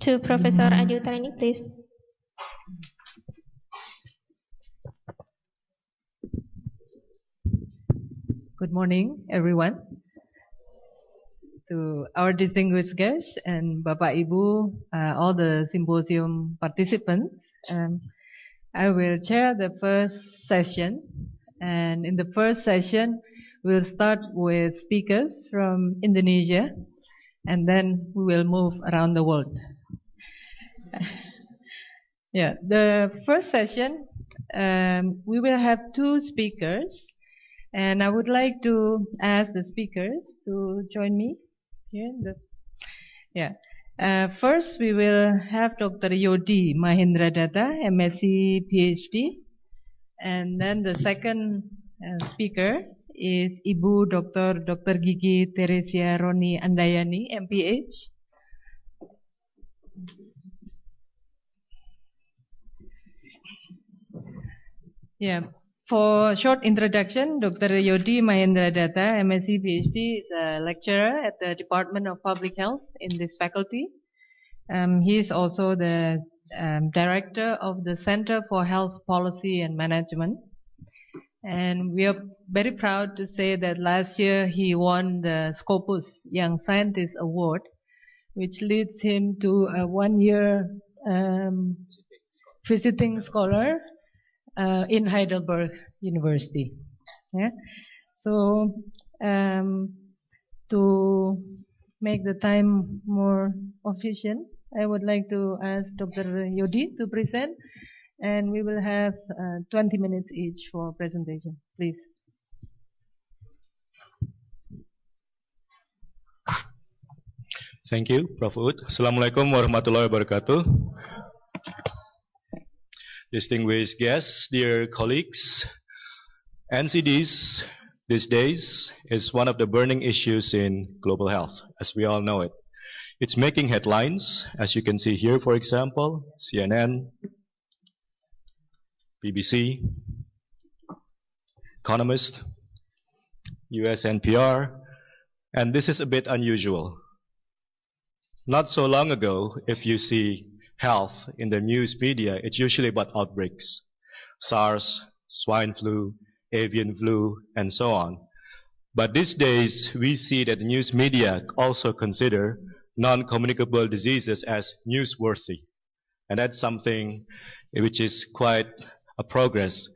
to Professor Ayu Tarini, please. Good morning, everyone. To our distinguished guests and Bapak Ibu, all the symposium participants. I will chair the first session. And in the first session, we'll start with speakers from Indonesia, and then we will move around the world. Yeah, the first session, we will have two speakers, and I would like to ask the speakers to join me here. First, we will have Dr. Yodi Mahendra Datta, MSc, PhD, and then the second speaker is Ibu Dr. Gigi Teresia Roni Andayani, MPH. Yeah. For short introduction, Dr. Yodi Mahendra Datta, MSc PhD, is a lecturer at the Department of Public Health in this faculty. He is also the director of the Center for Health Policy and Management. And we are very proud to say that last year he won the Scopus Young Scientist Award, which leads him to a one-year visiting scholar in Heidelberg University. Yeah. So to make the time more efficient, I would like to ask Dr. Yodi to present, and we will have 20 minutes each for presentation. Please. Thank you, Prof. Ud. Assalamualaikum warahmatullahi wabarakatuh. Distinguished guests, dear colleagues, NCDs these days is one of the burning issues in global health, as we all know it. It's making headlines, as you can see here, for example, CNN, BBC, Economist, US NPR, and this is a bit unusual. Not so long ago, if you see health in the news media, it's usually about outbreaks, SARS, swine flu, avian flu, and so on. But these days, we see that the news media also consider non-communicable diseases as newsworthy. And that's something which is quite a progress.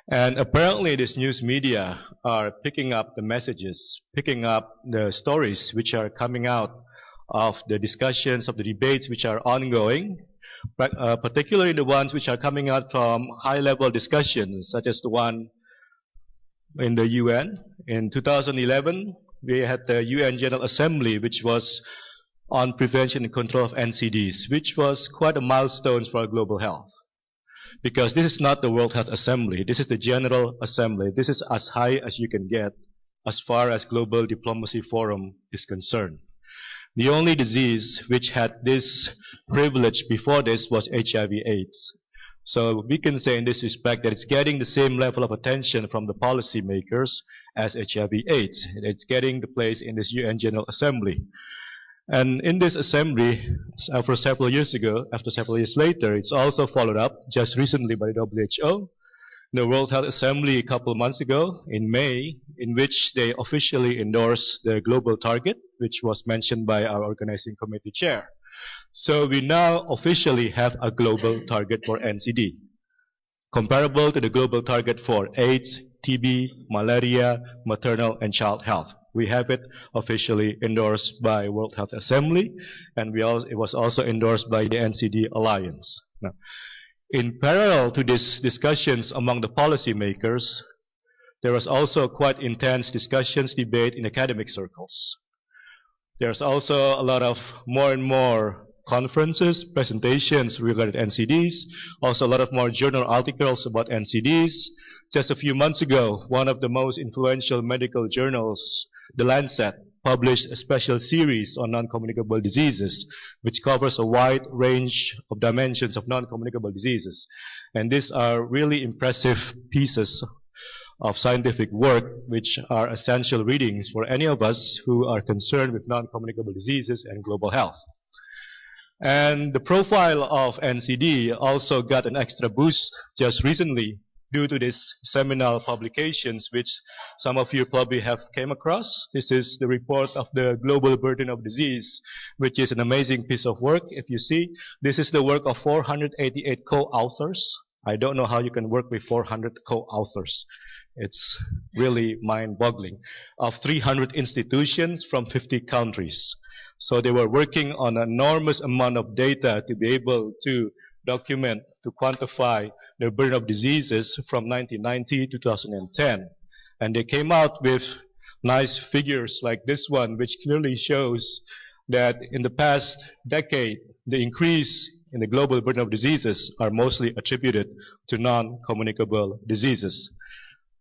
And apparently, this news media are picking up the messages, picking up the stories which are coming out of the discussions, of the debates which are ongoing, particularly the ones which are coming out from high-level discussions, such as the one in the UN. In 2011, we had the UN General Assembly, which was on prevention and control of NCDs, which was quite a milestone for global health. Because this is not the World Health Assembly, this is the General Assembly. This is as high as you can get as far as Global Diplomacy Forum is concerned. The only disease which had this privilege before this was HIV/AIDS. So we can say in this respect that it's getting the same level of attention from the policymakers as HIV/AIDS. It's getting the place in this UN General Assembly. And in this assembly, after several years later, it's also followed up just recently by the WHO, the World Health Assembly a couple of months ago in May, in which they officially endorsed the global target, which was mentioned by our organizing committee chair. So we now officially have a global target for NCD, comparable to the global target for AIDS, TB, malaria, maternal and child health. We have it officially endorsed by World Health Assembly, and it was also endorsed by the NCD Alliance. Now, in parallel to these discussions among the policymakers, there was also quite intense debate in academic circles. There's also a lot of more and more conferences, presentations regarding NCDs, also a lot of more journal articles about NCDs. Just a few months ago, one of the most influential medical journals, The Lancet, published a special series on non-communicable diseases, which covers a wide range of dimensions of non-communicable diseases. And these are really impressive pieces of scientific work, which are essential readings for any of us who are concerned with non-communicable diseases and global health. And the profile of NCD also got an extra boost just recently due to these seminal publications, which some of you probably have came across. This is the report of the Global Burden of Disease, which is an amazing piece of work. If you see, this is the work of 488 co-authors. I don't know how you can work with 400 co-authors. It's really mind-boggling. Of 300 institutions from 50 countries. So they were working on an enormous amount of data to be able to document, to quantify the burden of diseases from 1990 to 2010. And they came out with nice figures like this one, which clearly shows that in the past decade, the increase in the global burden of diseases are mostly attributed to non-communicable diseases.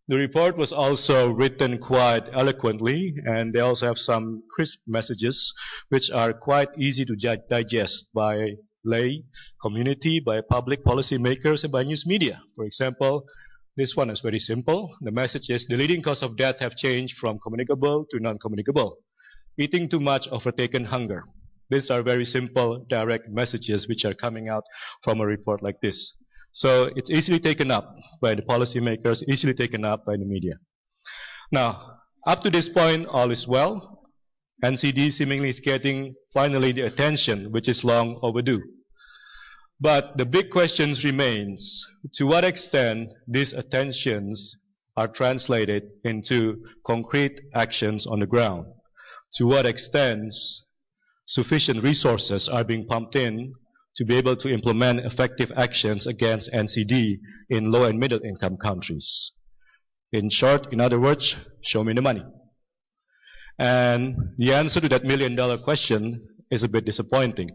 The report was also written quite eloquently, and they also have some crisp messages which are quite easy to digest by lay community, by public policy makers, and by news media. For example, this one is very simple. The message is the leading cause of death have changed from communicable to non-communicable. Eating too much, overtaken hunger. These are very simple, direct messages which are coming out from a report like this. So it's easily taken up by the policymakers, easily taken up by the media. Now, up to this point, all is well. NCD seemingly is getting finally the attention which is long overdue. But the big question remains, to what extent these attentions are translated into concrete actions on the ground? To what extent sufficient resources are being pumped in to be able to implement effective actions against NCD in low and middle income countries? In short, in other words, show me the money. And the answer to that million-dollar question is a bit disappointing.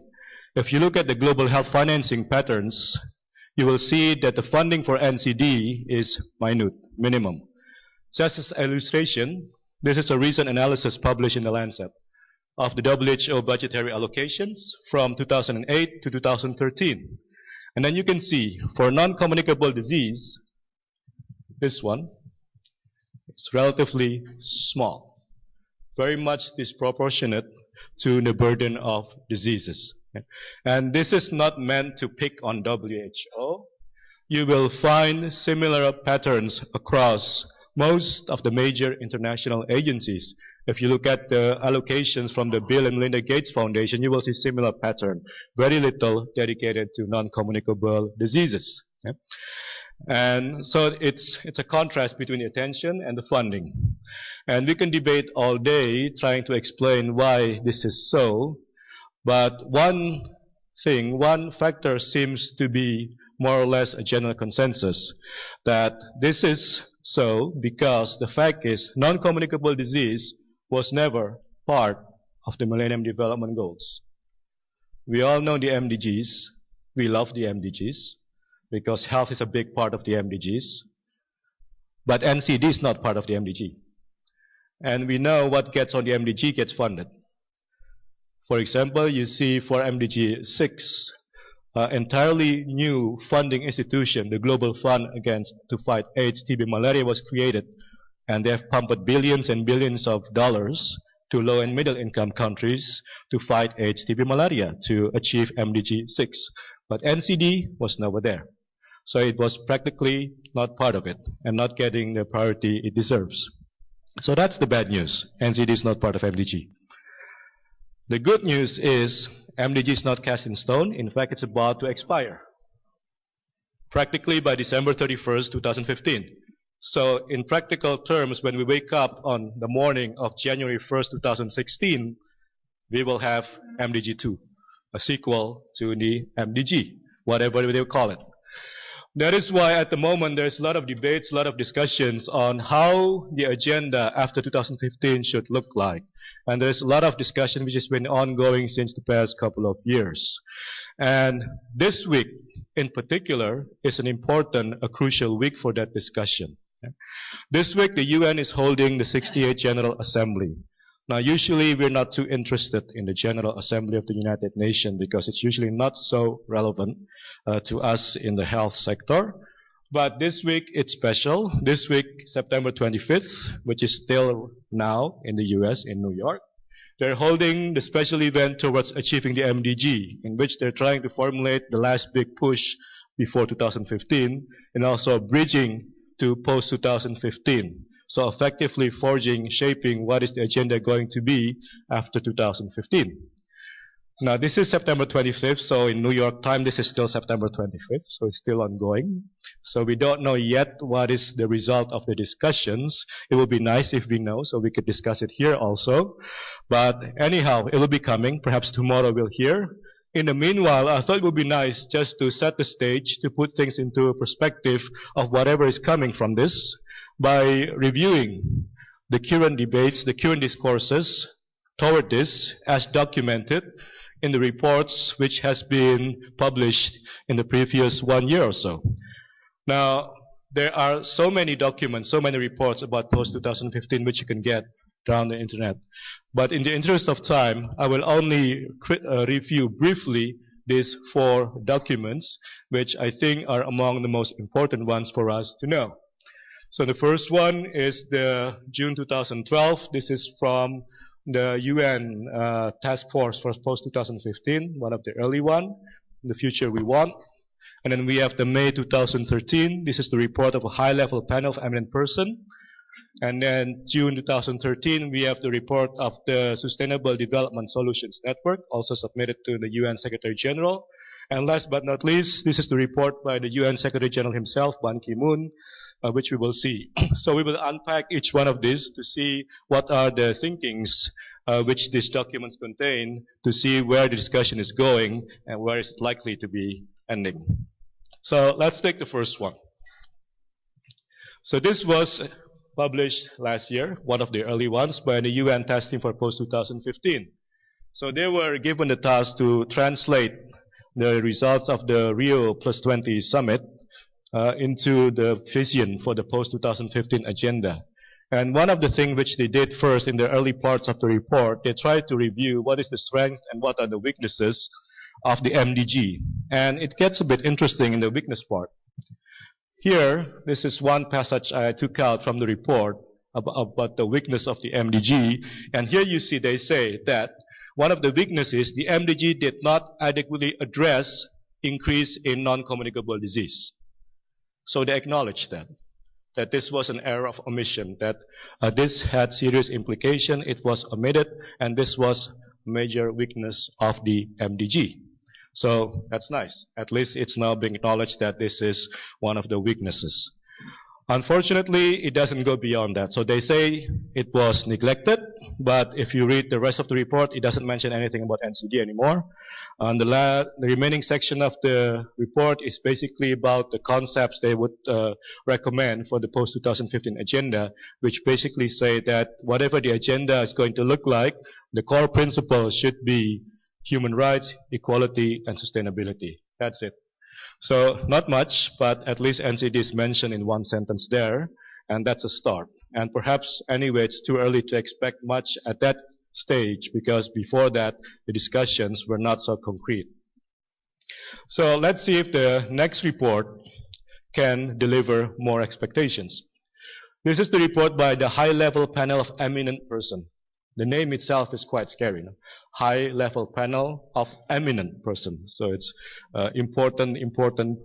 If you look at the global health financing patterns, you will see that the funding for NCD is minute, minimum. Just as an illustration, this is a recent analysis published in The Lancet of the WHO budgetary allocations from 2008 to 2013. And then you can see, for non-communicable disease, this one is relatively small. Very much disproportionate to the burden of diseases. And this is not meant to pick on WHO. You will find similar patterns across most of the major international agencies. If you look at the allocations from the Bill and Melinda Gates Foundation, you will see similar pattern. Very little dedicated to non-communicable diseases. And so it's a contrast between the attention and the funding. And we can debate all day trying to explain why this is so, but one factor seems to be more or less a general consensus, that this is so because the fact is non-communicable disease was never part of the Millennium Development Goals. We all know the MDGs. We love the MDGs. Because health is a big part of the MDGs. But NCD is not part of the MDG. And we know what gets on the MDG gets funded. For example, you see for MDG 6, entirely new funding institution, the Global Fund to fight AIDS, TB, malaria was created. And they have pumped billions and billions of dollars to low and middle income countries to fight AIDS, TB, malaria to achieve MDG 6. But NCD was never there. So it was practically not part of it and not getting the priority it deserves. So that's the bad news. NCD is not part of MDG. The good news is MDG is not cast in stone. In fact, it's about to expire. Practically by December 31st, 2015. So in practical terms, when we wake up on the morning of January 1st, 2016, we will have MDG 2, a sequel to the MDG, whatever they call it. That is why at the moment there's a lot of debates, a lot of discussions on how the agenda after 2015 should look like. And there's a lot of discussion which has been ongoing since the past couple of years. And this week in particular is an important, a crucial week for that discussion. This week the UN is holding the 68th General Assembly. Now usually we're not too interested in the General Assembly of the United Nations because it's usually not so relevant to us in the health sector. But this week it's special. This week, September 25th, which is still now in the US, in New York, They're holding the special event towards achieving the MDG, in which they're trying to formulate the last big push before 2015, and also bridging to post-2015. So effectively forging, shaping what is the agenda going to be after 2015. Now this is September 25th, so in New York time this is still September 25th, so it's still ongoing. So we don't know yet what is the result of the discussions. It would be nice if we know, so we could discuss it here also. But anyhow, it will be coming. Perhaps tomorrow we'll hear. In the meanwhile, I thought it would be nice just to set the stage, to put things into a perspective of whatever is coming from this, by reviewing the current debates, the current discourses toward this as documented in the reports which has been published in the previous 1 year or so. Now, there are so many documents, so many reports about post-2015 which you can get around the internet. But in the interest of time, I will only review briefly these 4 documents, which I think are among the most important ones for us to know. So the first one is the June 2012. This is from the UN Task Force for Post-2015, one of the early one, The Future We Want. And then we have the May 2013. This is the report of a high-level panel of eminent person. And then June 2013, we have the report of the Sustainable Development Solutions Network, also submitted to the UN Secretary General. And last but not least, this is the report by the UN Secretary General himself, Ban Ki-moon, which we will see. So we will unpack each one of these to see what are the thinkings which these documents contain, to see where the discussion is going and where is it likely to be ending. So let's take the first one. So this was published last year, one of the early ones, by the UN Task Team for Post-2015. So they were given the task to translate the results of the Rio +20 summit into the vision for the post-2015 agenda. And one of the things which they did first in the early parts of the report, they tried to review what is the strength and what are the weaknesses of the MDG. And it gets a bit interesting in the weakness part. Here, this is one passage I took out from the report about the weakness of the MDG. And here you see they say that one of the weaknesses, the MDG did not adequately address increase in non-communicable disease. So they acknowledged that this was an error of omission, that this had serious implication, it was omitted, and this was major weakness of the MDG. So that's nice. At least it's now being acknowledged that this is one of the weaknesses. Unfortunately, it doesn't go beyond that. So they say it was neglected, but if you read the rest of the report, it doesn't mention anything about NCD anymore. And the remaining section of the report is basically about the concepts they would recommend for the post-2015 agenda, which basically say that whatever the agenda is going to look like, the core principles should be human rights, equality, and sustainability. That's it. So not much, but at least NCD is mentioned in one sentence there, and that's a start. And perhaps, anyway, it's too early to expect much at that stage, because before that, the discussions were not so concrete. So let's see if the next report can deliver more expectations. This is the report by the high-level panel of eminent person. The name itself is quite scary. No? High-level panel of eminent person. So it's important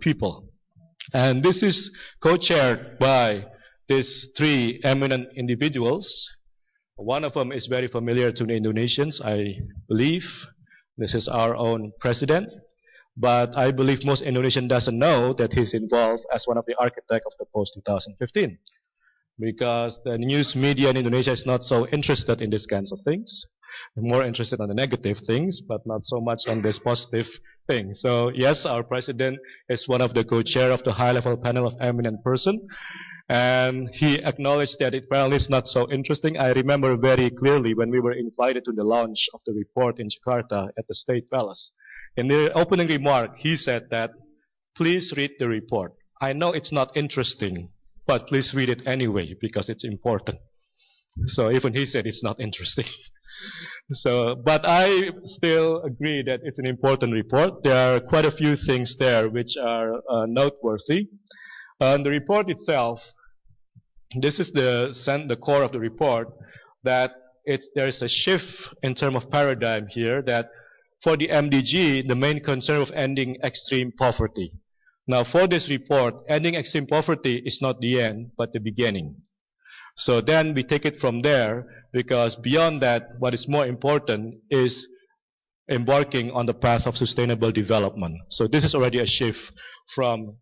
people. And this is co-chaired by these 3 eminent individuals. One of them is very familiar to the Indonesians, I believe. This is our own president. But I believe most Indonesian doesn't know that he's involved as one of the architects of the post-2015. Because the news media in Indonesia is not so interested in these kinds of things. They're more interested on the negative things, but not so much on this positive thing. So yes, our president is one of the co-chair of the high-level panel of eminent person. And he acknowledged that it apparently is not so interesting. I remember very clearly when we were invited to the launch of the report in Jakarta at the State Palace. In the opening remark, he said that, please read the report. I know it's not interesting, but please read it anyway, because it's important. So even he said it's not interesting. So, but I still agree that it's an important report. There are quite a few things there which are noteworthy. The report itself, this is the core of the report, that there is a shift in terms of paradigm here, that for the MDG, the main concern of ending extreme poverty. Now, for this report, ending extreme poverty is not the end, but the beginning. So then we take it from there, because beyond that, what is more important is embarking on the path of sustainable development. So this is already a shift from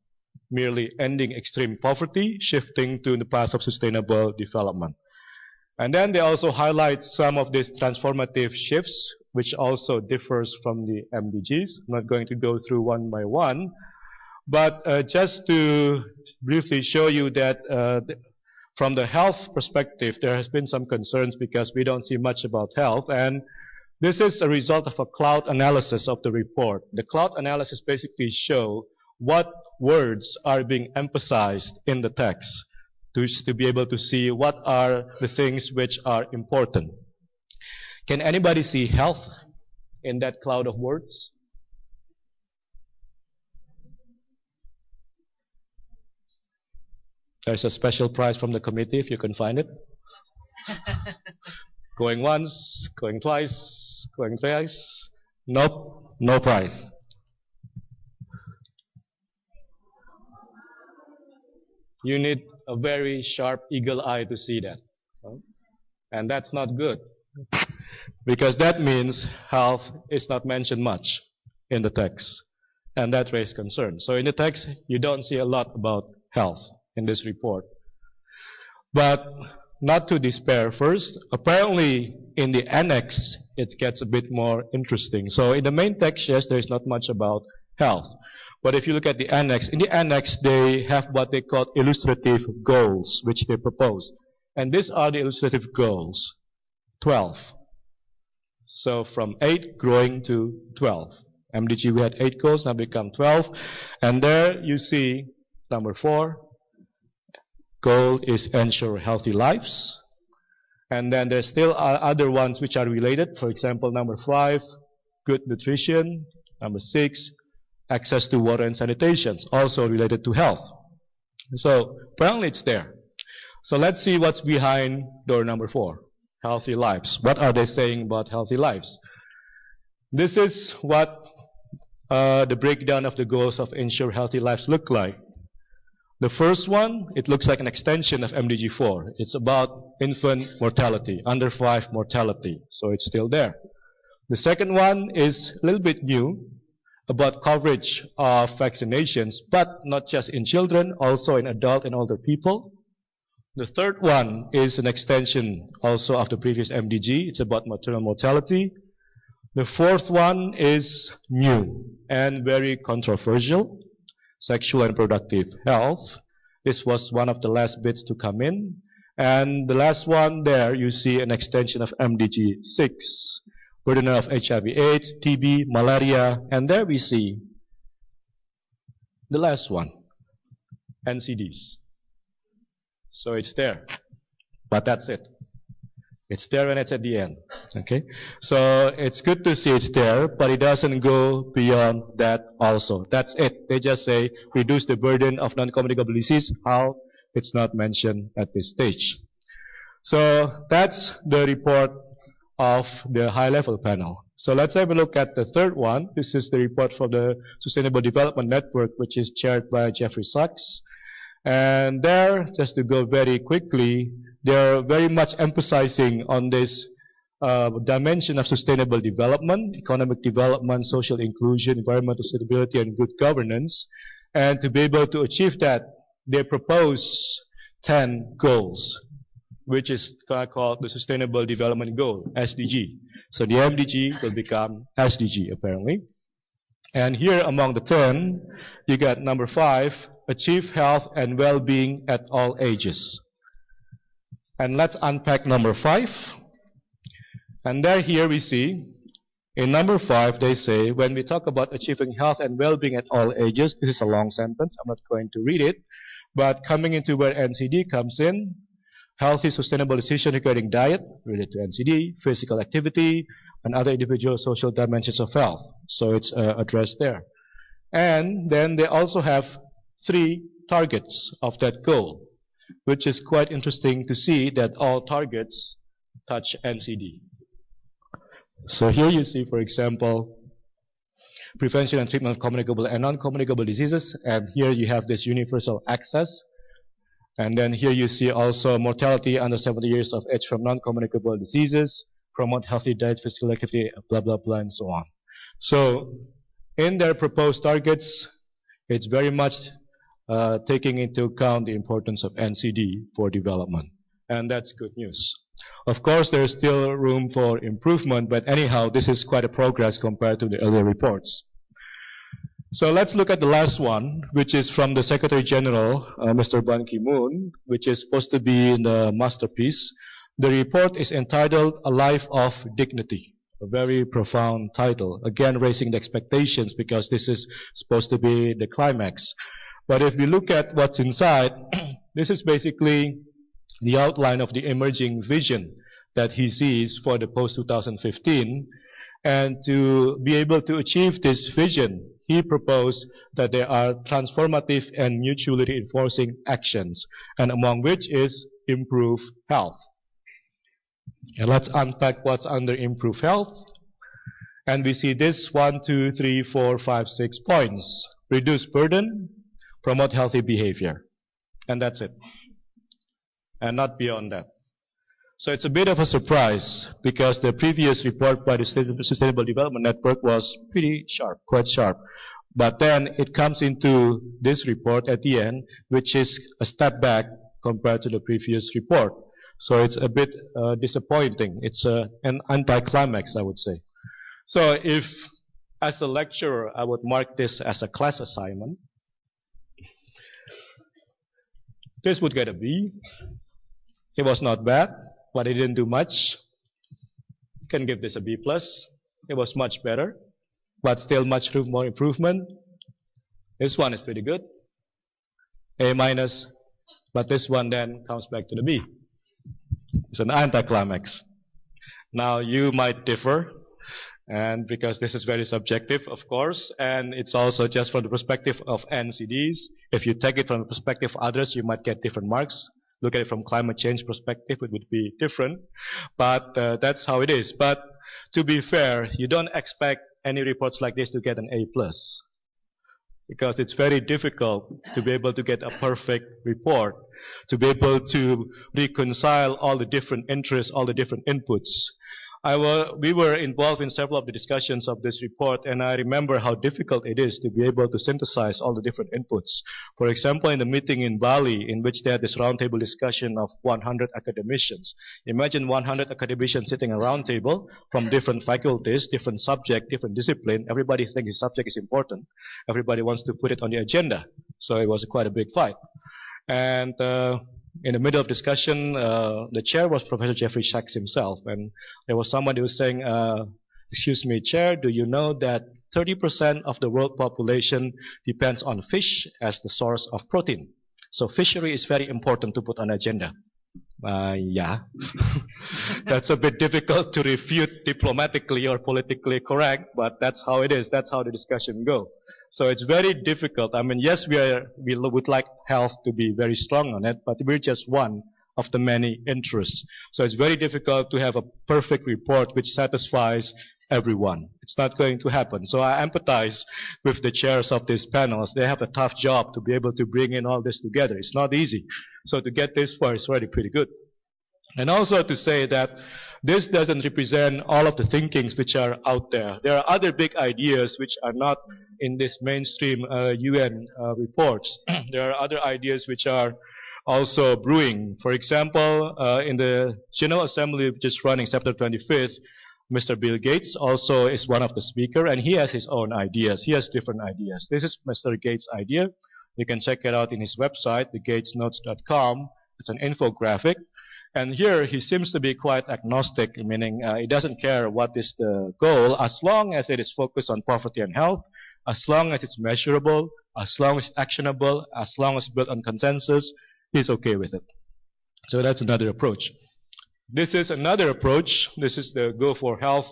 merely ending extreme poverty, shifting to the path of sustainable development. And then they also highlight some of these transformative shifts, which also differs from the MDGs. I'm not going to go through one by one, but just to briefly show you that from the health perspective, there has been some concerns because we don't see much about health, and this is a result of a cloud analysis of the report. The cloud analysis basically show what words are being emphasized in the text to be able to see what are the things which are important. Can anybody see health in that cloud of words? There's a special prize from the committee if you can find it. Going once, going twice, going thrice. Nope, no prize. You need a very sharp eagle eye to see that. And that's not good, because that means health is not mentioned much in the text, and that raises concern. So in the text, you don't see a lot about health in this report. But not to despair first. Apparently, in the annex, it gets a bit more interesting. So in the main text, yes, there is not much about health. But if you look at the annex, in the annex, they have what they call illustrative goals, which they propose. And these are the illustrative goals, 12. So from 8 growing to 12. MDG, we had 8 goals, now become 12. And there you see number 4. Goal is ensure healthy lives. And then there's still other ones which are related. For example, number 5, good nutrition. Number 6, access to water and sanitation, also related to health. So apparently it's there. So let's see what's behind door number 4, healthy lives. What are they saying about healthy lives? This is what the breakdown of the goals of ensure healthy lives look like. The first one, it looks like an extension of MDG 4. It's about infant mortality, under 5 mortality. So it's still there. The second one is a little bit new, about coverage of vaccinations, but not just in children, also in adult and older people. The third one is an extension also of the previous MDG. It's about maternal mortality. The fourth one is new and very controversial, sexual and reproductive health. This was one of the last bits to come in. And the last one there, you see an extension of MDG 6. Burden of HIV/AIDS, TB, malaria, and there we see the last one, NCDs. So it's there, but that's it. It's there and it's at the end. Okay, so it's good to see it's there, but it doesn't go beyond that also. That's it. They just say reduce the burden of non-communicable disease. How? It's not mentioned at this stage. So that's the report of the high-level panel. So let's have a look at the third one. This is the report for the Sustainable Development Network, which is chaired by Jeffrey Sachs. And there, just to go very quickly, they're very much emphasizing on this dimension of sustainable development, economic development, social inclusion, environmental sustainability, and good governance. And to be able to achieve that, they propose 10 goals, which is called the Sustainable Development Goal, SDG. So the MDG will become SDG, apparently. And here among the 10, you got number 5, achieve health and well-being at all ages. And let's unpack number 5. And there here we see, in number 5, they say, when we talk about achieving health and well-being at all ages, this is a long sentence, I'm not going to read it, but coming into where NCD comes in, healthy, sustainable decision regarding diet, related to NCD, physical activity, and other individual social dimensions of health. So it's addressed there. And then they also have 3 targets of that goal, which is quite interesting to see that all targets touch NCD. So here you see, for example, prevention and treatment of communicable and non-communicable diseases, and here you have this universal access. And then here you see also mortality under 70 years of age from non-communicable diseases, promote healthy diet, physical activity, blah, blah, blah, and so on. So in their proposed targets, it's very much taking into account the importance of NCD for development. And that's good news. Of course, there's still room for improvement, but anyhow, this is quite a progress compared to the earlier reports. So let's look at the last one, which is from the Secretary General, Mr. Ban Ki-moon, which is supposed to be in the masterpiece. The report is entitled A Life of Dignity, a very profound title, again raising the expectations because this is supposed to be the climax. But if we look at what's inside, this is basically the outline of the emerging vision that he sees for the post-2015. And to be able to achieve this vision, he proposed that there are transformative and mutually reinforcing actions, and among which is improve health. And let's unpack what's under improve health. And we see this 1, 2, 3, 4, 5, 6 points. Reduce burden, promote healthy behavior. And that's it. And not beyond that. So it's a bit of a surprise because the previous report by the Sustainable Development Network was pretty sharp, quite sharp. But then it comes into this report at the end, which is a step back compared to the previous report. So it's a bit disappointing. It's an anticlimax, I would say. So if, as a lecturer, I would mark this as a class assignment, this would get a B. It was not bad, but it didn't do much. Can give this a B+. It was much better, but still much room for improvement. This one is pretty good. A-, but this one then comes back to the B. It's an anticlimax. Now you might differ, and because this is very subjective, of course, and it's also just from the perspective of NCDs. If you take it from the perspective of others, you might get different marks. Look at it from climate change perspective, it would be different. But that's how it is. But to be fair, you don't expect any reports like this to get an A+. Because it's very difficult to be able to get a perfect report, to be able to reconcile all the different interests, all the different inputs. We were involved in several of the discussions of this report, and I remember how difficult it is to be able to synthesize all the different inputs. For example, in the meeting in Bali, in which they had this roundtable discussion of 100 academicians. Imagine 100 academicians sitting at a round table from different faculties, different subject, different discipline. Everybody thinks his subject is important. Everybody wants to put it on the agenda. So it was quite a big fight. And in the middle of discussion, the chair was Professor Jeffrey Sachs himself, and there was somebody who was saying, excuse me, Chair, do you know that 30% of the world population depends on fish as the source of protein? So fishery is very important to put on agenda. Yeah. That's a bit difficult to refute diplomatically or politically correct, but that's how it is. That's how the discussion goes. So it's very difficult. I mean, yes, we would like health to be very strong on it, but we're just one of the many interests. So it's very difficult to have a perfect report which satisfies everyone. It's not going to happen. So I empathize with the chairs of these panels. They have a tough job to be able to bring in all this together. It's not easy. So to get this far is already pretty good. And also to say that this doesn't represent all of the thinkings which are out there. There are other big ideas which are not in this mainstream UN reports. There are other ideas which are also brewing. For example, in the General Assembly which is running September 25th, Mr. Bill Gates also is one of the speakers, and he has his own ideas. He has different ideas. This is Mr. Gates' idea. You can check it out in his website, thegatesnotes.com. It's an infographic. And here he seems to be quite agnostic, meaning he doesn't care what is the goal, as long as it is focused on poverty and health, as long as it's measurable, as long as it's actionable, as long as it's built on consensus, he's okay with it. So that's another approach. This is another approach. This is the Go for Health,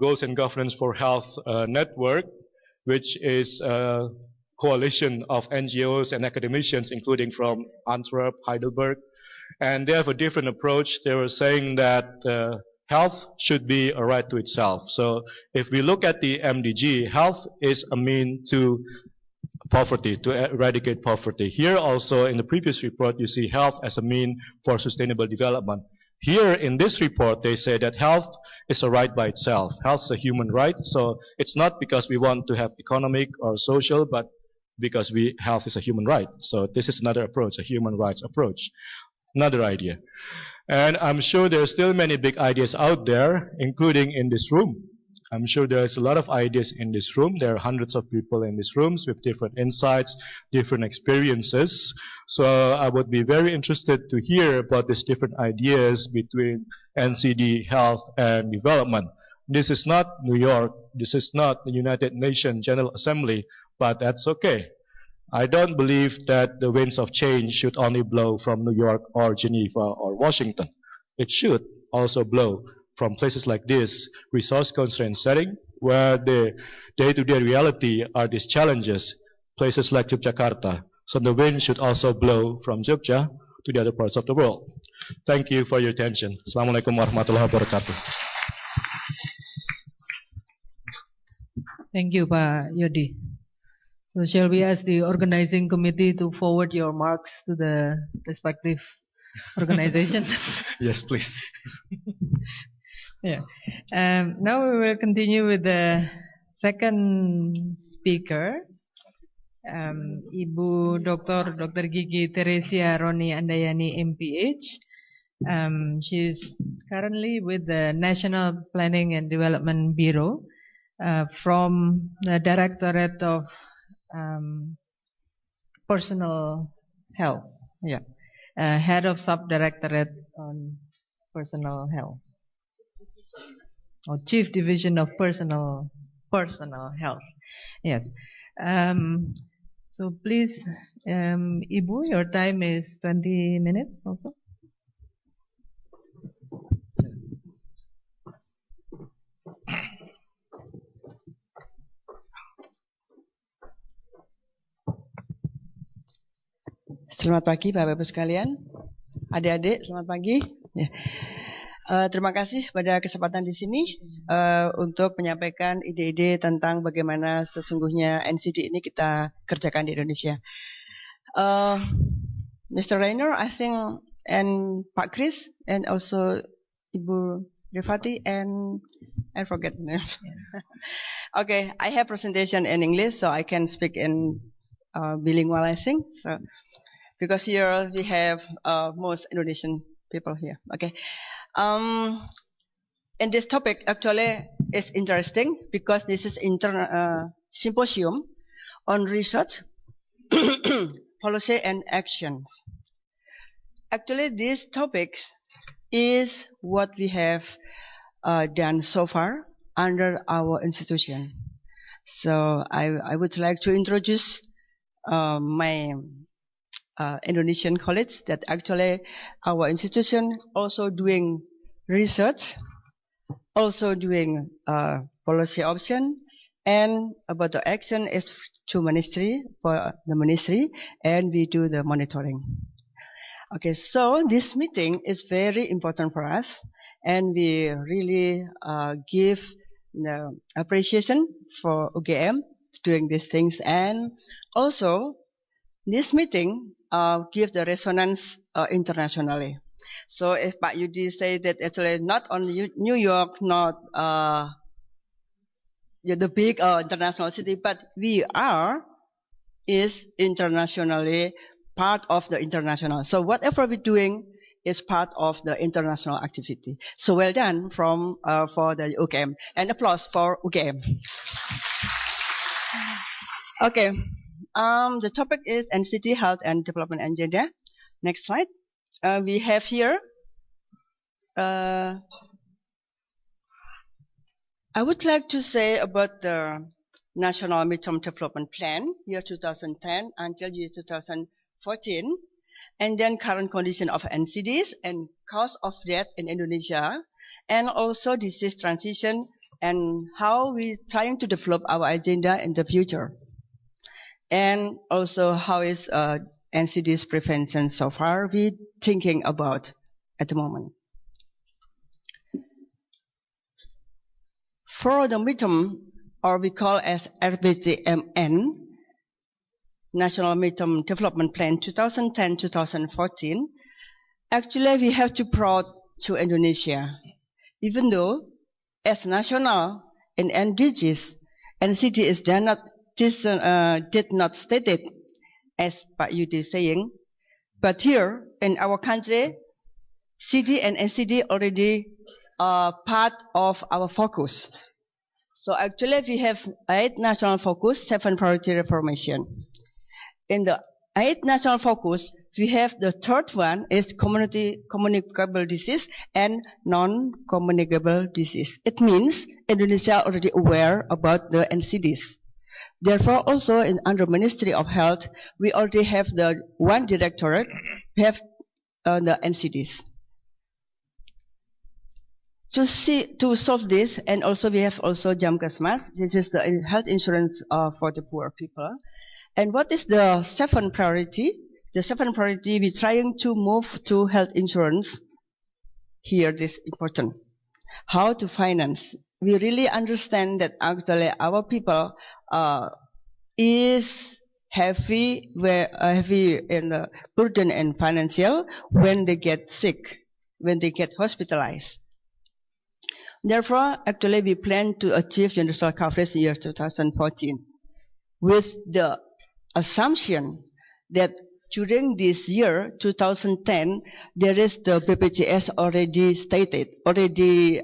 Goals and Governance for Health Network, which is a coalition of NGOs and academicians, including from Antwerp, Heidelberg, And they have a different approach. They were saying that health should be a right to itself. So if we look at the MDG, health is a mean to poverty, to eradicate poverty. Here also in the previous report, you see health as a mean for sustainable development. Here in this report, they say that health is a right by itself. Health is a human right, so it's not because we want to have economic or social, but because health is a human right. So this is another approach, a human rights approach. Another idea. And I'm sure there are still many big ideas out there, including in this room. I'm sure there's a lot of ideas in this room. There are hundreds of people in these rooms with different insights, different experiences. So I would be very interested to hear about these different ideas between NCD, health, and development. This is not New York. This is not the United Nations General Assembly, but that's okay. I don't believe that the winds of change should only blow from New York or Geneva or Washington. It should also blow from places like this, resource-constrained setting, where the day-to-day reality are these challenges, places like Yogyakarta. So the wind should also blow from Jogja to the other parts of the world. Thank you for your attention. Assalamualaikum warahmatullahi wabarakatuh. Thank you, Pak Yodi. So shall we ask the organizing committee to forward your marks to the respective organizations? Yes, please. Yeah. Now we will continue with the second speaker, Ibu Dr. Gigi Teresia Roni Andayani, MPH. She is currently with the National Planning and Development Bureau from the Directorate of Personal Health. Yeah. Head of Subdirectorate on Personal Health. Or Chief Division of Personal Health. Yes. So please, Ibu, your time is 20 minutes also. Selamat pagi Bapak-Ibu sekalian, adik-adik, selamat pagi. Ya. Terima kasih pada kesempatan di sini untuk menyampaikan ide-ide tentang bagaimana sesungguhnya NCD ini kita kerjakan di Indonesia. Mr. Rainer, I think, and Pak Chris, and also Ibu Rifati, and I forget the name. Okay, I have presentation in English, so I can speak in bilingual, I think. So, because here we have most Indonesian people here. Okay. And this topic actually is interesting because this is symposium on research, policy and actions. Actually, this topic is what we have done so far under our institution. So I would like to introduce my Indonesian colleagues that actually our institution also doing research, also doing policy option, and about the action is to ministry, for the ministry, and we do the monitoring. Okay, so this meeting is very important for us, and we really give the appreciation for UGM doing these things, and also this meeting gives the resonance internationally. So if Pak Yudi say that actually not only New York, not the big international city, but we is internationally part of the international. So whatever we're doing is part of the international activity. So well done from for the UGM, and applause for UGM. Okay. The topic is NCD Health and Development Agenda. Next slide. We have here. I would like to say about the National Midterm Development Plan, year 2010 until year 2014, and then current condition of NCDs and cause of death in Indonesia, and also disease transition and how we're trying to develop our agenda in the future. And also how is NCDs prevention so far we thinking about at the moment. For the midterm, or we call as RBTMN, National Midterm Development Plan 2010-2014, actually we have to proud to Indonesia. Even though as national in NDGs, NCD is did not stated as Pak Yudi saying, but here in our country, CD and NCD already are part of our focus. So actually we have 8 national focus, 7 priority reformation. In the 8 national focus, we have the third one is communicable disease and non-communicable disease. It means Indonesia already aware about the NCDs. Therefore, also under Ministry of Health, we already have the one directorate, we have the NCDs. To solve this, and also we have also Jamkesmas. This is the health insurance for the poor people. And what is the 7th priority? The 7th priority, we're trying to move to health insurance. Here, this is important. How to finance? We really understand that actually our people is heavy in the burden and financial when they get sick, when they get hospitalized. Therefore, actually, we plan to achieve universal coverage in year 2014 with the assumption that during this year, 2010, there is the BPJS already stated, already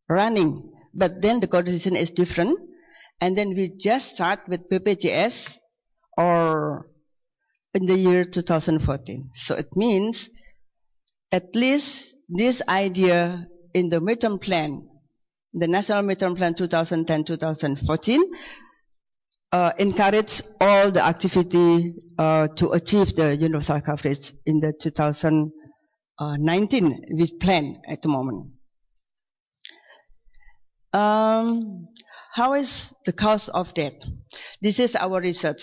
running, but then the coordination is different, and then we just start with BPJS or in the year 2014. So it means at least this idea in the midterm plan, the National Midterm Plan 2010-2014, encourage all the activity to achieve the universal coverage in the 2019 we plan at the moment. How is the cause of death? This is our research.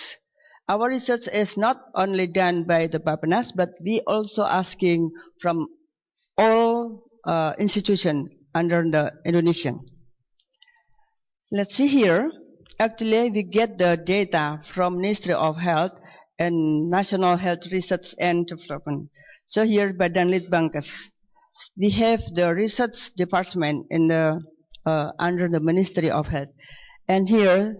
Our research is not only done by the Bappenas, but we also asking from all institutions under the Indonesian. Let's see here. Actually, we get the data from Ministry of Health and National Health Research and Development. So here, Badan Litbangkes, we have the research department in the under the Ministry of Health, and here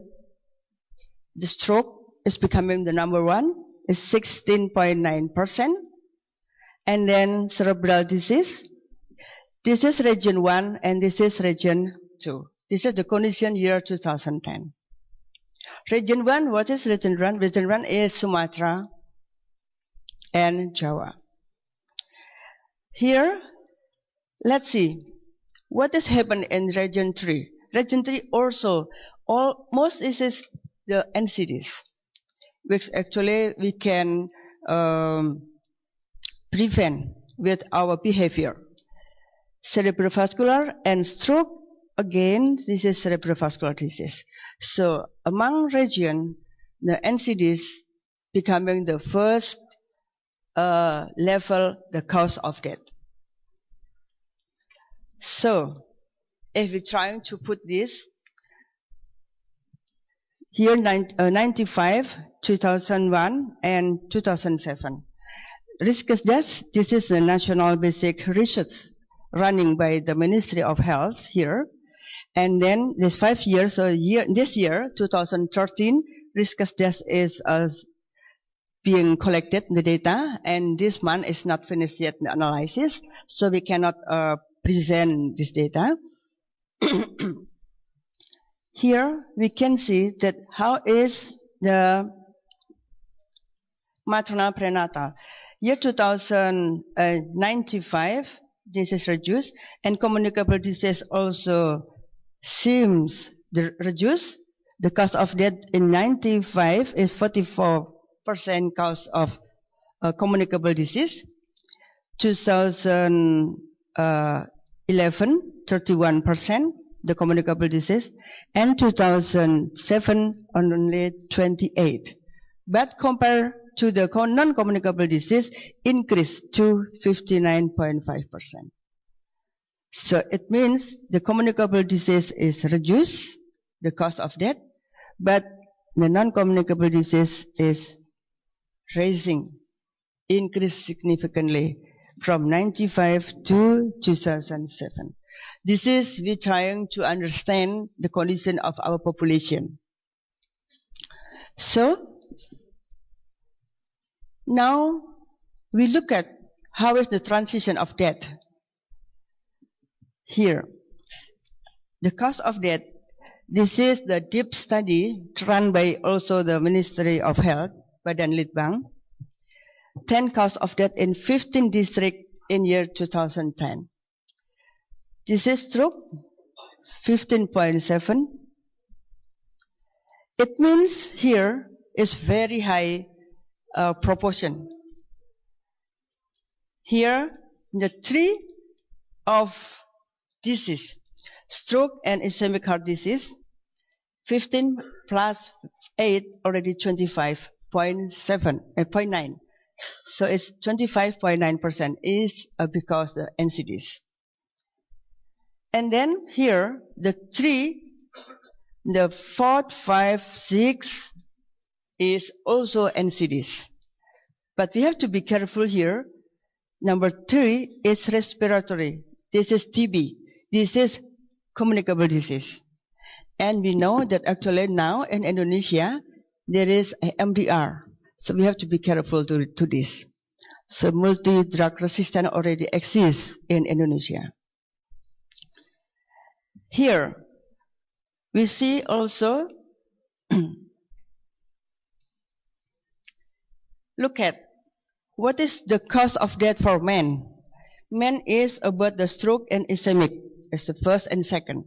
the stroke is becoming the number 1, is 16.9%, and then cerebral disease. This is region 1 and this is region 2. This is the condition year 2010. Region 1, what is region 1? Region 1 is Sumatra and Java. Here, let's see what has happened in region 3. Region 3 also, most is the NCDs, which actually we can prevent with our behavior. Cerebrovascular and stroke, again, this is cerebrovascular disease. So among region, the NCDs becoming the first level, the cause of death. So if we're trying to put this, here 95, 2001, and 2007. Risk of death, this is the national basic research running by the Ministry of Health here. And then this 5 years, so this year, 2013, risk of death is being collected, the data, and this month is not finished yet, the analysis, so we cannot present this data. Here we can see that how is the maternal prenatal. Year 2095, this is reduced, and communicable disease also seems reduced. The cause of death in 95 is 44% cause of communicable disease. 2011, 31% the communicable disease, and 2007 only 28. But compared to the non-communicable disease increased to 59.5%. So it means the communicable disease is reduced, the cause of death, but the non-communicable disease is rising, increased significantly from 95 to 2007. This is we trying to understand the condition of our population. So now we look at how is the transition of death. Here, the cause of death. This is the deep study run by also the Ministry of Health, Badan Litbang. 10 cause of death in 15 districts in year 2010. This is stroke, 15.7. It means here is very high proportion. Here, the 3 of disease, stroke and ischemic heart disease, 15 plus 8 already 25.9. So it's 25.9% is because the NCDs. And then here, the 3, the 4, 5, 6 is also NCDs. But we have to be careful here. Number 3 is respiratory. This is TB. This is communicable disease. And we know that actually now in Indonesia, there is a MDR. So we have to be careful to this. So multi-drug resistance already exists in Indonesia. Here, we see also, look at what is the cause of death for men. Men is about the stroke and ischemic as the first and second.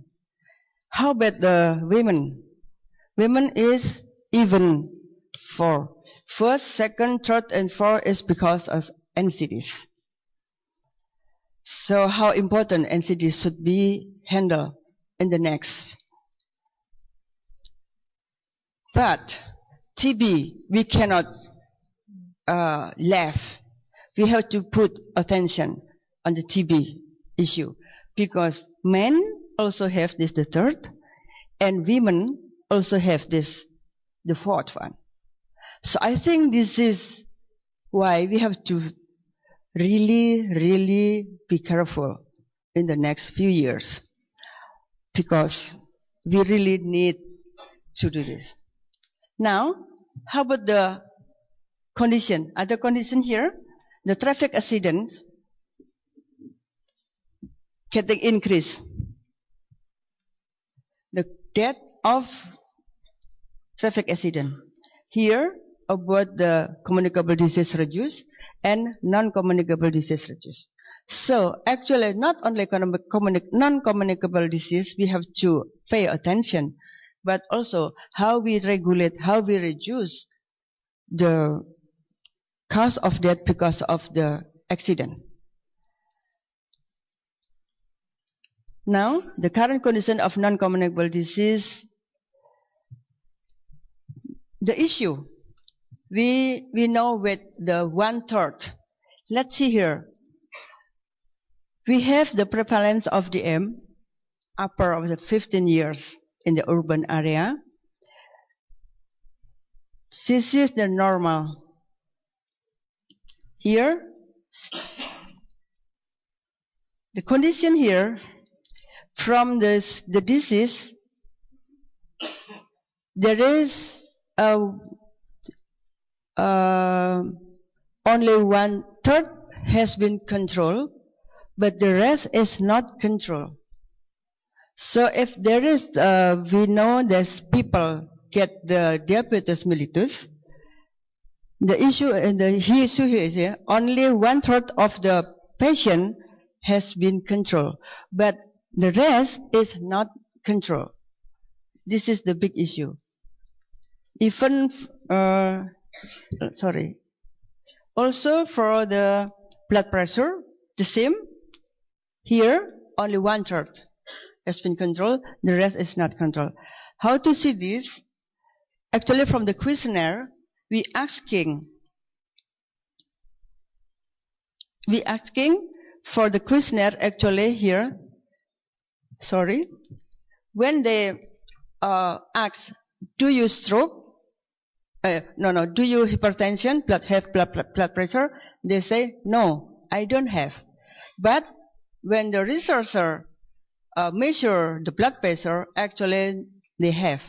How about the women? Women is even 4. First, second, third, and 4 is because of NCDs. So how important NCDs should be handled in the next. But TB, we cannot laugh. We have to put attention on the TB issue because men also have this, the third, and women also have this, the fourth one. So I think this is why we have to really be careful in the next few years because we really need to do this. Now, how about the condition? Other condition here, the traffic accidents getting increased. The death of traffic accident. Here, about the communicable disease reduced and non-communicable disease reduced. So actually, not only non-communicable disease, we have to pay attention, but also how we regulate, how we reduce the cause of death because of the accident. Now, the current condition of non-communicable disease, the issue, we know with the 1/3. Let's see here. We have the prevalence of DM upper of the 15 years in the urban area. This is the normal. Here, the condition here, from the disease, there is only 1/3 has been controlled, but the rest is not controlled. So if there is, we know that people get the diabetes mellitus, the issue here is here, only 1/3 of the patient has been controlled, but the rest is not controlled. This is the big issue. Even, also for the blood pressure, the same. Here, only 1/3 has been controlled, the rest is not controlled. How to see this? Actually, from the questionnaire, we asking we asking for the questionnaire actually here. Sorry. When they ask, do you stroke? No. Do you hypertension? Have blood pressure? They say, no, I don't have. But when the researcher measure the blood pressure, actually they have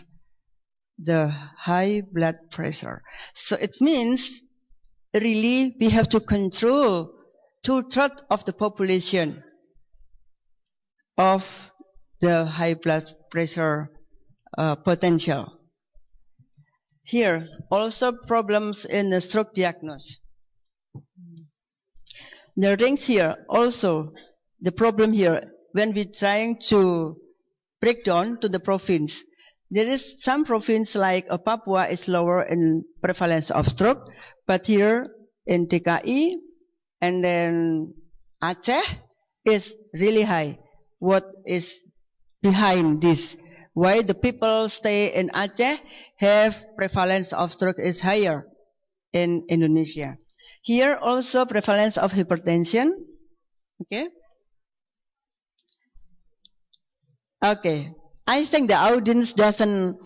the high blood pressure. So it means really we have to control 2/3 of the population of the high blood pressure potential. Here, also problems in the stroke diagnosis. The rings here, also the problem here, when we're trying to break down to the province. There is some province like Papua is lower in prevalence of stroke, but here in DKI and then Aceh is really high. What is behind this? Why the people stay in Aceh have prevalence of stroke is higher in Indonesia. Here also prevalence of hypertension. Okay. I think the audience doesn't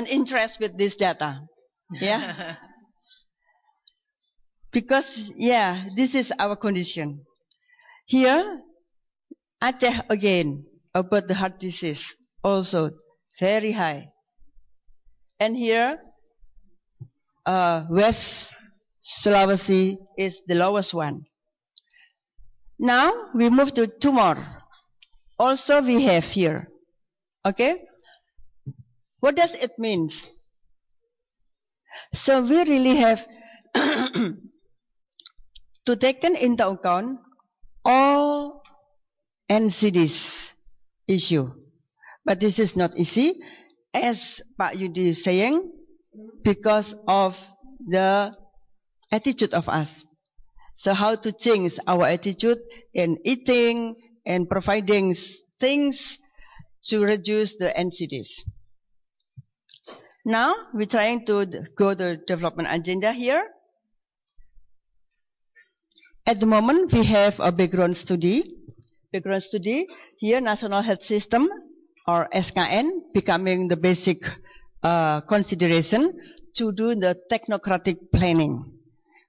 interest with this data. Yeah. Because this is our condition. Here, Aceh again about the heart disease also very high. And here, West Sulawesi is the lowest one. Now we move to tumor. Also we have here. Okay? What does it mean? So we really have to take into account all NCDs issue. But this is not easy, as Pak Yudi is saying, because of the attitude of us. So how to change our attitude in eating and providing things to reduce the NCDs. Now we're trying to go to the development agenda here. At the moment we have a background study. Here, National Health System or SKN becoming the basic consideration to do the technocratic planning.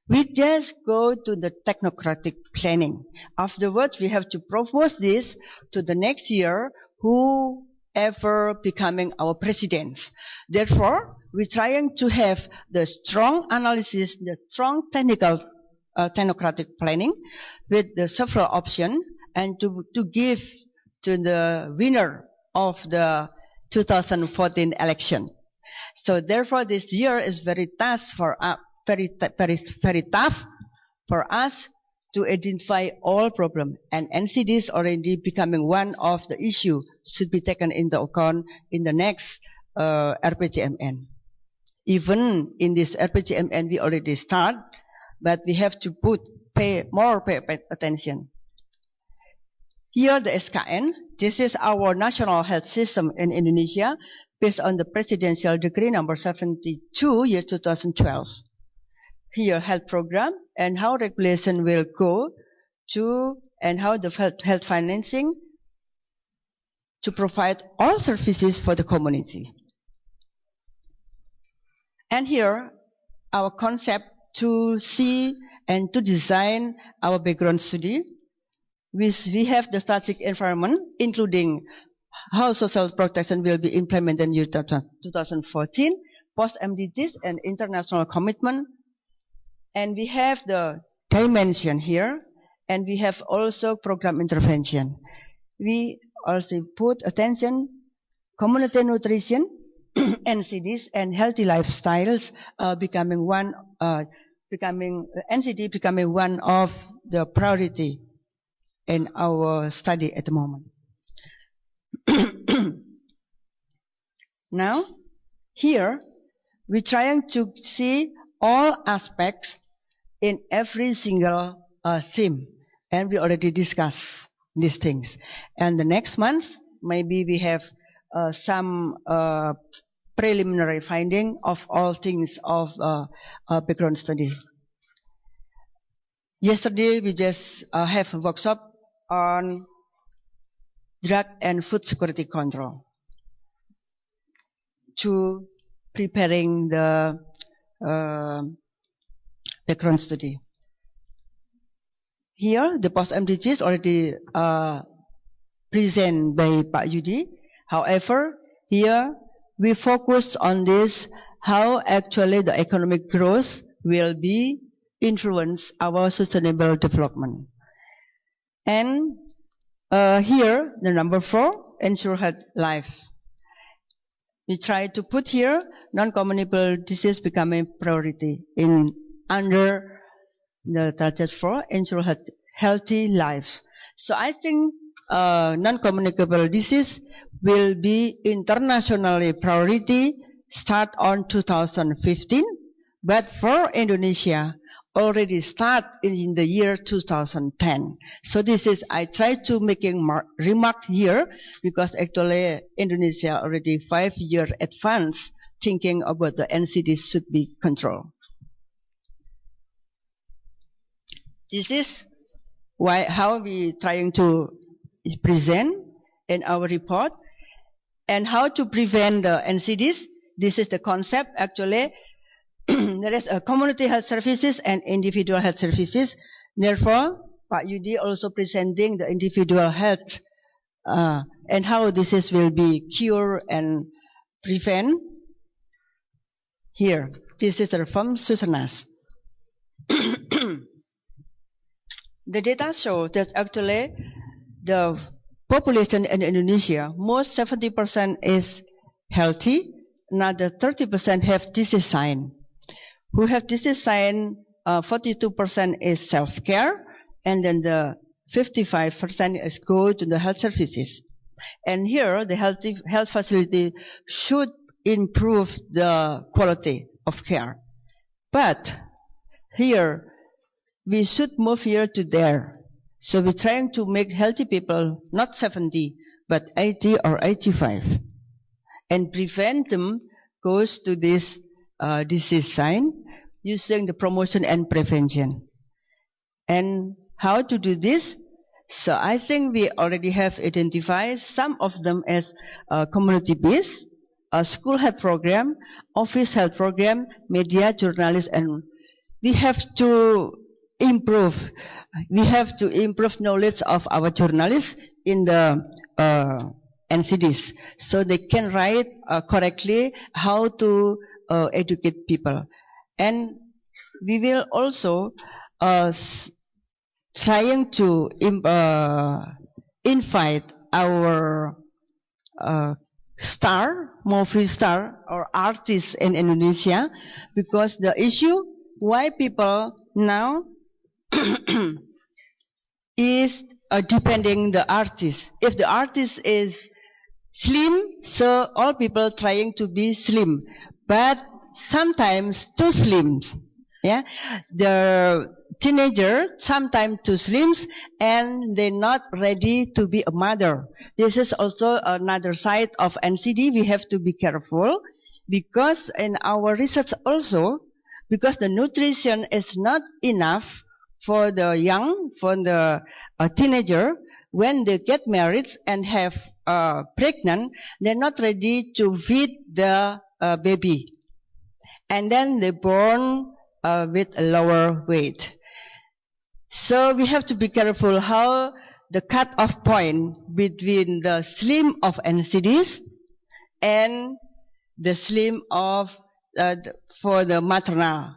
We just go to the technocratic planning. Afterwards, we have to propose this to the next year, whoever becoming our presidents. Therefore, we're trying to have the strong analysis, the strong technical technocratic planning with the several options, and to give to the winner of the 2014 election. So therefore, this year is very tough for us. Very tough for us to identify all problems, and NCD is already becoming one of the issues should be taken into account in the next RPJMN. Even in this RPJMN we already start, but we have to pay attention. Here the SKN, this is our national health system in Indonesia based on the Presidential Decree number 72 year 2012. Here health program and how regulation will go to and how the health financing to provide all services for the community. And here our concept to see and to design our background study. We have the static environment including how social protection will be implemented in year 2014, post-MDGs and international commitment. And we have the dimension here, and we have also program intervention. We also put attention, community nutrition, NCDs, and healthy lifestyles becoming one of the priority in our study at the moment. Now, here we're trying to see all aspects in every single theme, and we already discussed these things. And the next month, maybe we have some preliminary finding of all things of background study. Yesterday we just have a workshop on drug and food security control to preparing the background study. Here, the post-MDGs already presented by Pak Yudi. However, here we focus on this, how actually the economic growth will be influence our sustainable development. And here, the number 4, ensure health life. We try to put here non-communicable disease becoming priority in under the target 4, ensure healthy lives. So I think non-communicable disease will be internationally priority start on 2015, but for Indonesia already start in the year 2010. So this is, I try to making remark here because actually Indonesia already 5 years advanced thinking about the NCD should be controlled. This is how we trying to present in our report and how to prevent the NCDs. This is the concept actually. There is a community health services and individual health services. Therefore, Pak Yudi also presenting the individual health and how disease will be cured and prevent. Here, this is from Susanas. The data show that actually the population in Indonesia, most 70% is healthy, another 30% have disease sign. Who have disease sign, 42% is self-care, and then the 55% is go to the health services. And here, the health facility should improve the quality of care. But here, we should move here to there. So we're trying to make healthy people, not 70, but 80 or 85. And prevent them goes to this disease sign using the promotion and prevention. And how to do this? So I think we already have identified some of them as community-based, school health program, office health program, media, journalists, and we have to improve. We have to improve knowledge of our journalists in the NCDs, so they can write correctly how to educate people. And we will also trying to invite our movie star or artists in Indonesia, because the issue why people now is depending the artist. If the artist is slim, so all people trying to be slim, but sometimes too slim. Yeah, the teenager sometimes too slim, and they're not ready to be a mother. This is also another side of NCD. We have to be careful because in our research also, because the nutrition is not enough for the young, for the teenager, when they get married and have pregnant, they're not ready to feed the baby. And then they born with a lower weight. So we have to be careful how the cut-off point between the slim of NCDs and the slim of for the maternal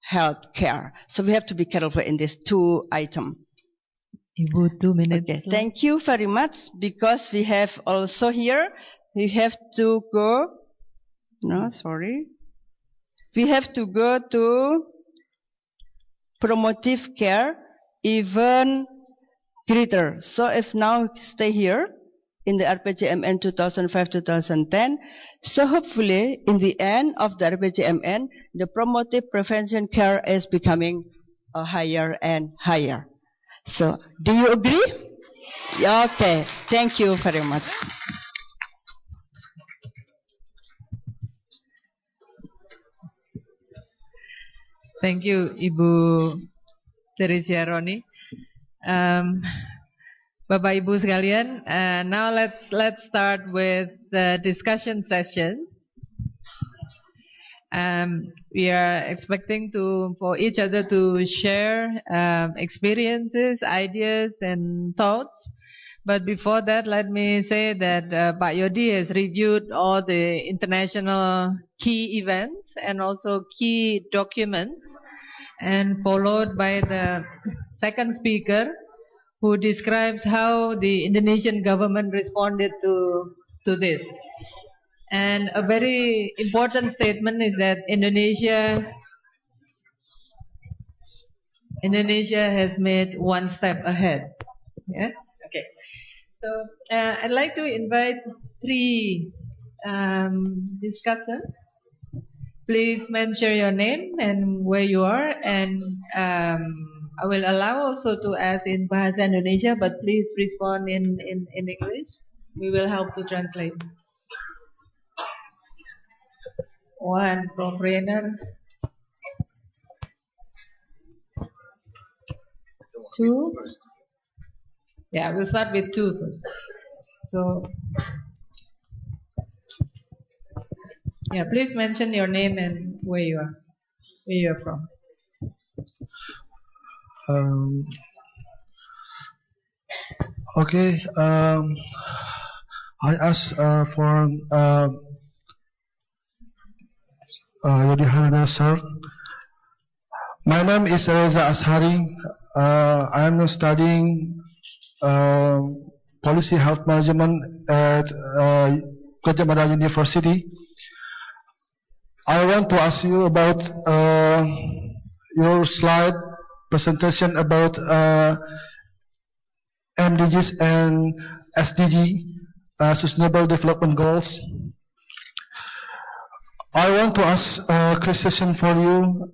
health care. So we have to be careful in these two items. Ibu, 2 minutes. Okay, thank you very much. Because we have also here, we have to go. No, sorry. We have to go to promotive care even greater. So if now stay here in the RPJMN 2005-2010, so hopefully in the end of the RPJMN, the promotive prevention care is becoming higher and higher. So do you agree? Okay, thank you very much. Thank you, Ibu Teresia Roni. Bapak Ibu sekalian, now let's start with the discussion session. We are expecting for each other to share experiences, ideas, and thoughts. But before that, let me say that Pak Yodi has reviewed all the international key events and also key documents, and followed by the second speaker, who describes how the Indonesian government responded to this. And a very important statement is that Indonesia has made one step ahead. Yeah. Okay. So I'd like to invite three discussants. Please mention your name and where you are, and I will allow also to ask in Bahasa Indonesia, but please respond in English. We will help to translate. One, Prof. Rainer. Two. Yeah, we'll start with two first. So, yeah, please mention your name and where you are from. Okay. I asked for Yodi sir. My name is Reza Ashari. I am studying policy health management at Gajah Mada University. I want to ask you about your slide presentation about MDGs and SDG, Sustainable Development Goals. I want to ask a question for you.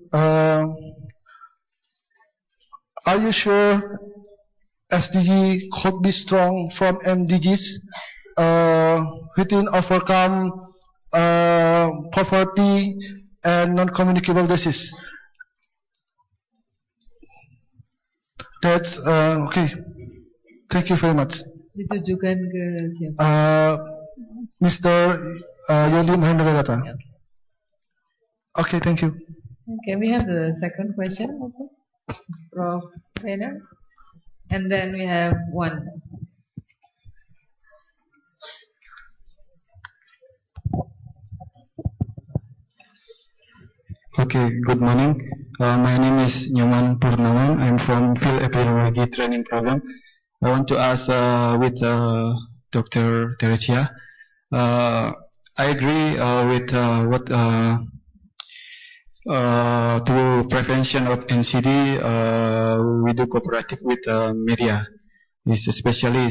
Are you sure SDG could be strong from MDGs within overcome poverty and non-communicable disease? That's okay. Thank you very much. Ditujukan ke siapa? Mr. Yoli Mahendra. Okay, thank you. Okay, we have the second question also, Prof. Rainer, and then we have one. Okay, good morning. My name is Nyoman Purnawan. I'm from Field Epidemiology Training Program. I want to ask with Dr. Teresia. I agree with what through prevention of NCD, we do cooperative with media, especially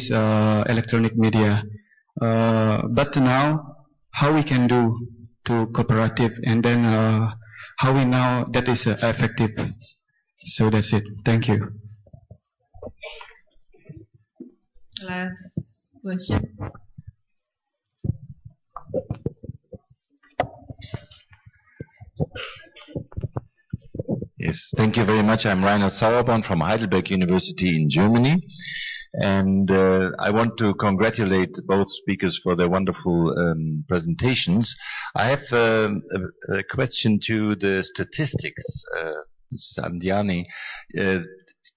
electronic media. But now, how we can do to cooperative, and then how we know that is effective. So that's it. Thank you. Last question. Yes, thank you very much. I'm Rainer Sauerborn from Heidelberg University in Germany. And I want to congratulate both speakers for their wonderful presentations. I have a question to the statistics, Sandiani.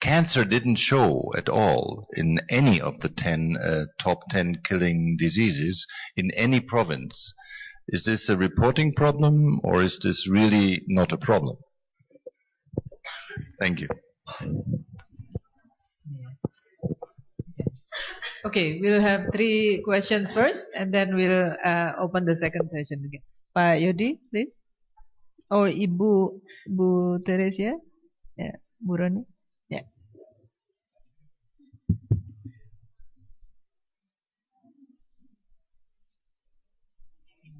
Cancer didn't show at all in any of the top 10 killing diseases in any province. Is this a reporting problem, or is this really not a problem? Thank you. Okay, we'll have three questions first, and then we'll open the second session again. Pak Yodi, please. Or Bu Teresia. Yeah, Bu Roni. Yeah.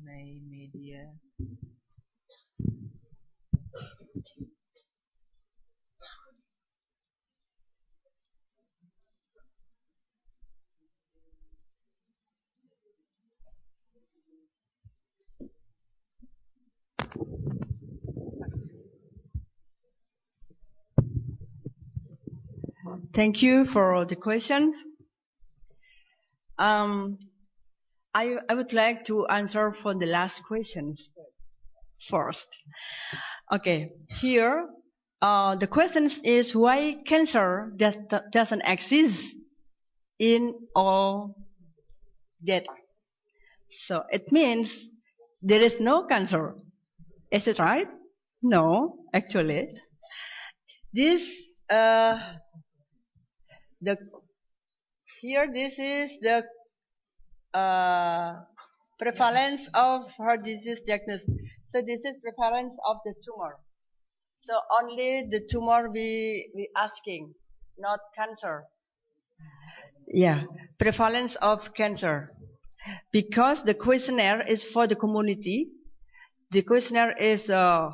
Media. Thank you for the questions. I would like to answer for the last questions first. Okay, here the question is why cancer doesn't exist in all data. So it means there is no cancer. Is it right? No, actually. This this is the prevalence of heart disease diagnosis. So this is prevalence of the tumor. So only the tumor we asking, not cancer. Yeah, prevalence of cancer. Because the questionnaire is for the community. The questionnaire is the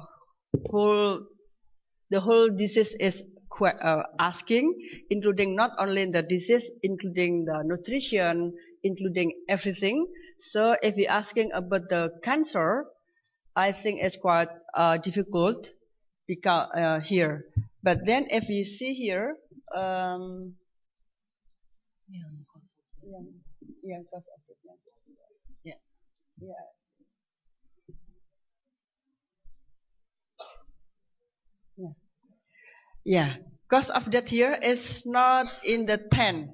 whole disease is asking, including not only the disease, including the nutrition, including everything. So if we're asking about the cancer, I think it's quite difficult because here. But then if we see here, cause of death here is not in the 10,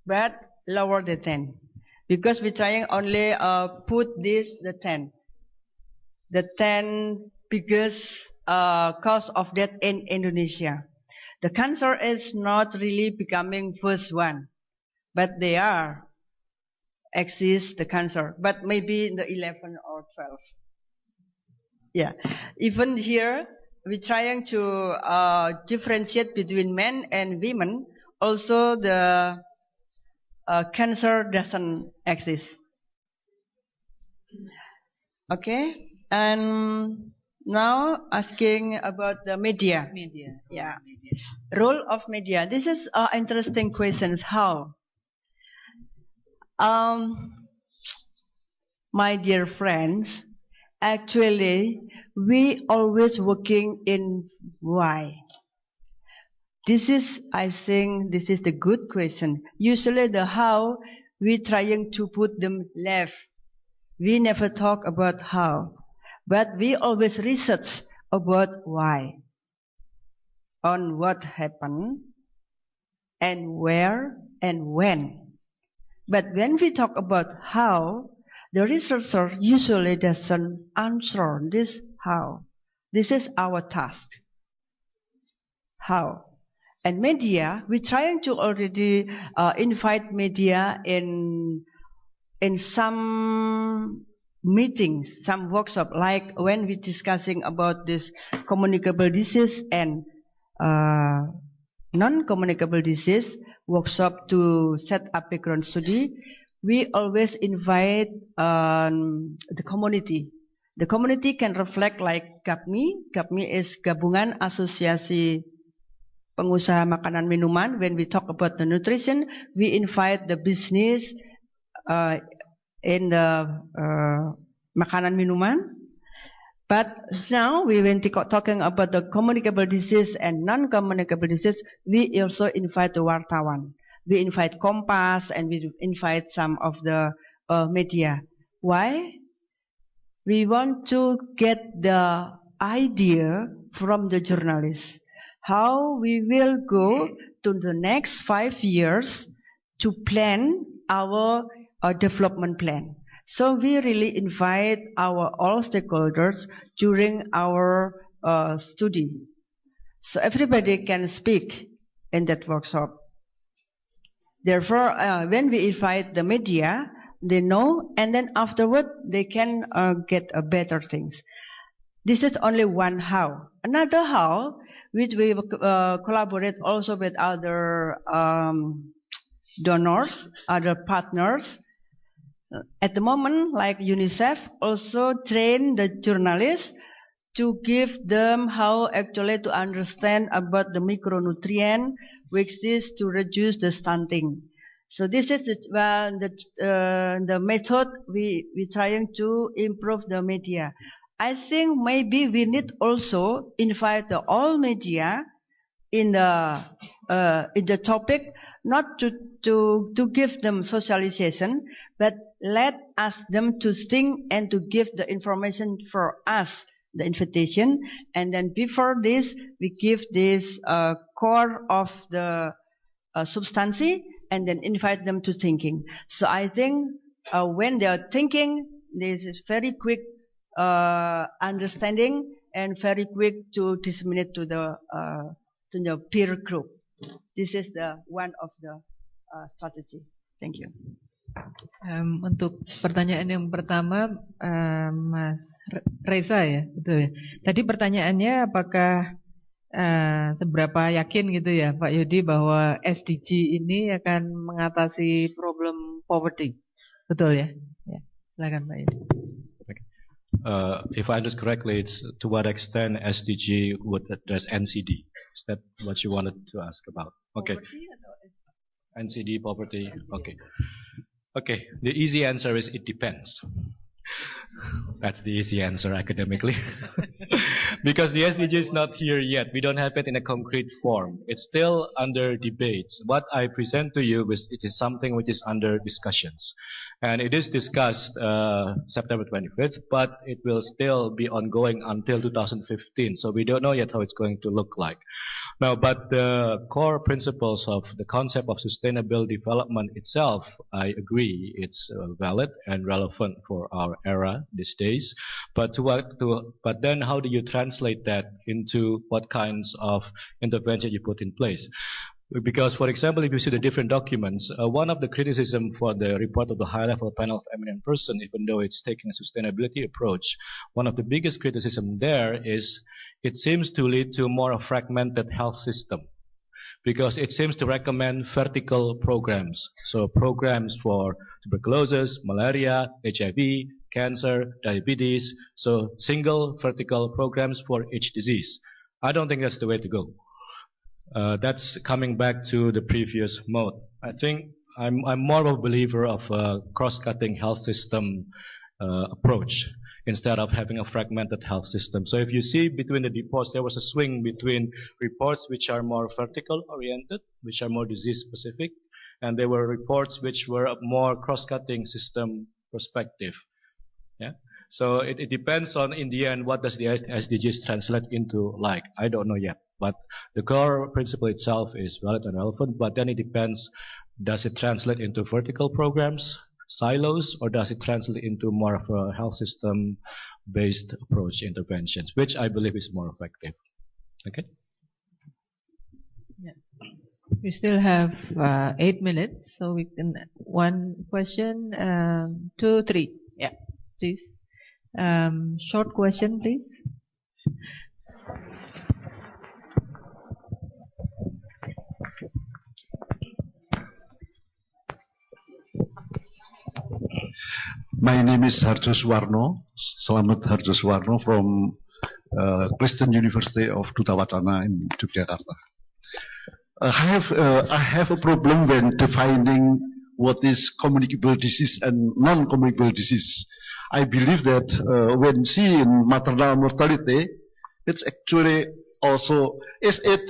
but lower than 10. Because we're trying only put this the 10. The 10 biggest cause of death in Indonesia. The cancer is not really becoming first one, but they are exist the cancer, but maybe in the 11 or 12. Yeah, even here we're trying to differentiate between men and women. Also, the cancer doesn't exist. Okay, and now asking about the media. Yeah, role of media. This is interesting questions. How? My dear friends, actually, we always working in why. This is, I think, this is the good question. Usually the how, we trying to put them left. We never talk about how, but we always research about why, on what happened, and where, and when. But when we talk about how, the researcher usually doesn't answer this how. This is our task. How? And media, we're trying to already invite media in some meetings, some workshop, like when we're discussing about this communicable disease and non-communicable disease workshop to set up background study. We always invite the community. The community can reflect like GAPMI. GAPMI is Gabungan Asosiasi Pengusaha Makanan Minuman. When we talk about the nutrition, we invite the business in the makanan minuman. But now we when talking about the communicable disease and non-communicable disease, we also invite the wartawan. We invite Kompas and we invite some of the media. Why? We want to get the idea from the journalists. How we will go to the next 5 years to plan our development plan. So we really invite our all stakeholders during our study. So everybody can speak in that workshop. Therefore, when we invite the media, they know, and then afterward they can get better things. This is only one how. Another how, which we collaborate also with other donors, other partners. At the moment, like UNICEF, also train the journalists to give them how actually to understand about the micronutrient, which is to reduce the stunting. So this is the method we trying to improve the media. I think maybe we need also invite the all media in the in the topic, not to give them socialization, but let us them to think and to give the information for us, the invitation, and then before this we give this core of the substance, and then invite them to thinking. So I think when they are thinking, this is very quick understanding and very quick to disseminate to the peer group. This is the one of the strategy. Thank you. Untuk pertanyaan yang pertama, Mas Reza ya, betul ya. Tadi pertanyaannya apakah seberapa yakin gitu ya Pak Yudi bahwa SDG ini akan mengatasi problem poverty, betul ya? Ya, silakan Pak Yudi. If I understand correctly, it's to what extent SDG would address NCD. Is that what you wanted to ask about? Okay. NCD, poverty. Okay. Okay. The easy answer is it depends. That's the easy answer academically. Because the SDG is not here yet. We don't have it in a concrete form. It's still under debate. What I present to you is it is something which is under discussions. And it is discussed September 25th, but it will still be ongoing until 2015. So we don't know yet how it's going to look like. Now, but the core principles of the concept of sustainable development itself, I agree, it's valid and relevant for our era these days. But but then how do you translate that into what kinds of intervention you put in place? Because, for example, if you see the different documents, one of the criticism for the report of the high-level panel of eminent person, even though it's taking a sustainability approach, one of the biggest criticism there is it seems to lead to more a fragmented health system. Because it seems to recommend vertical programs. So programs for tuberculosis, malaria, HIV, cancer, diabetes. So single vertical programs for each disease. I don't think that's the way to go. That's coming back to the previous mode. I think I'm more of a believer of a cross-cutting health system approach instead of having a fragmented health system. So if you see between the reports, there was a swing between reports which are more vertical oriented, which are more disease specific, and there were reports which were a more cross-cutting system perspective. Yeah. So it depends on, in the end, what does the SDGs translate into like. I don't know yet. But the core principle itself is valid and relevant, but then it depends, does it translate into vertical programs, silos, or does it translate into more of a health system-based approach interventions, which I believe is more effective. Okay? Yeah. We still have 8 minutes, so we can, one question, 2, 3. Yeah, please. Short question, please. My name is Harjo Suwarno, Slamet Harjo Suwarno from Christian University of Duta Wacana in Yogyakarta. I have a problem when defining what is communicable disease and non-communicable disease. I believe that when seeing maternal mortality, it's actually also, is it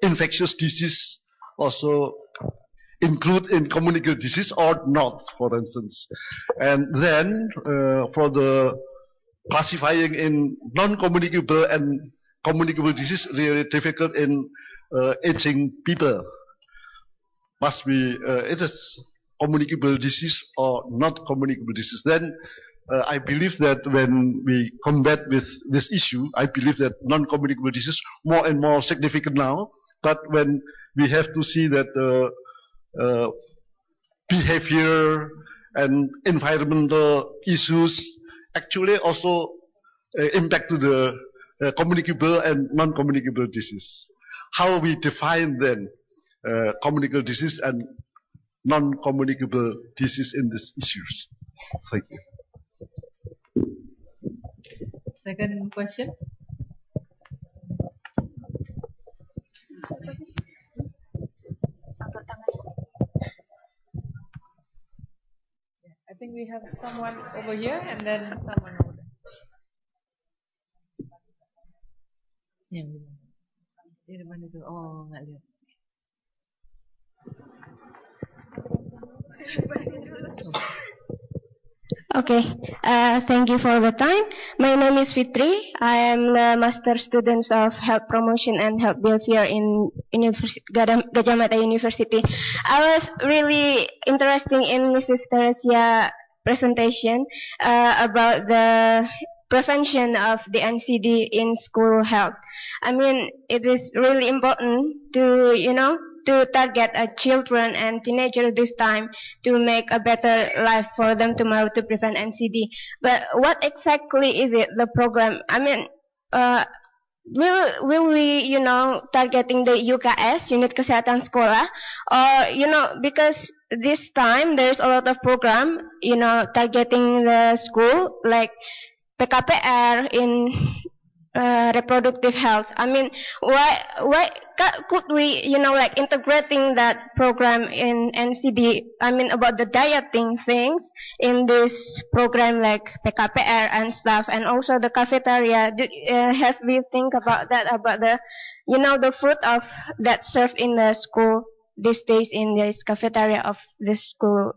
infectious disease also include in communicable disease or not, for instance. And then for the classifying in non-communicable and communicable disease, really difficult in aging people. Must be, it is communicable disease or not communicable disease. Then I believe that when we combat with this issue, I believe that non-communicable disease more and more significant now. But when we have to see that behavior and environmental issues actually also impact to the communicable and non-communicable disease. How we define then communicable disease and non-communicable disease in these issues? Thank you. Second question. I think we have someone over here and then someone over there. Yang di mana itu? Oh, nggak lihat. Okay, thank you for the time. My name is Fitri. I am the Master Student of Health Promotion and Health Behavior in Gajah Mada University. I was really interested in Mrs. Teresia presentation about the prevention of the NCD in school health. I mean, it is really important to, to target children and teenagers this time to make a better life for them tomorrow to prevent NCD. But what exactly is it, the program? I mean, will we, targeting the UKS, Unit Kesehatan Sekolah, or, because this time there's a lot of program, targeting the school, like PKPR in reproductive health. I mean, why could we, like integrating that program in NCD? I mean, about the dieting things in this program, like PKPR and stuff, and also the cafeteria. Have we think about that? About the, the food of that served in the school these days in this cafeteria of the school,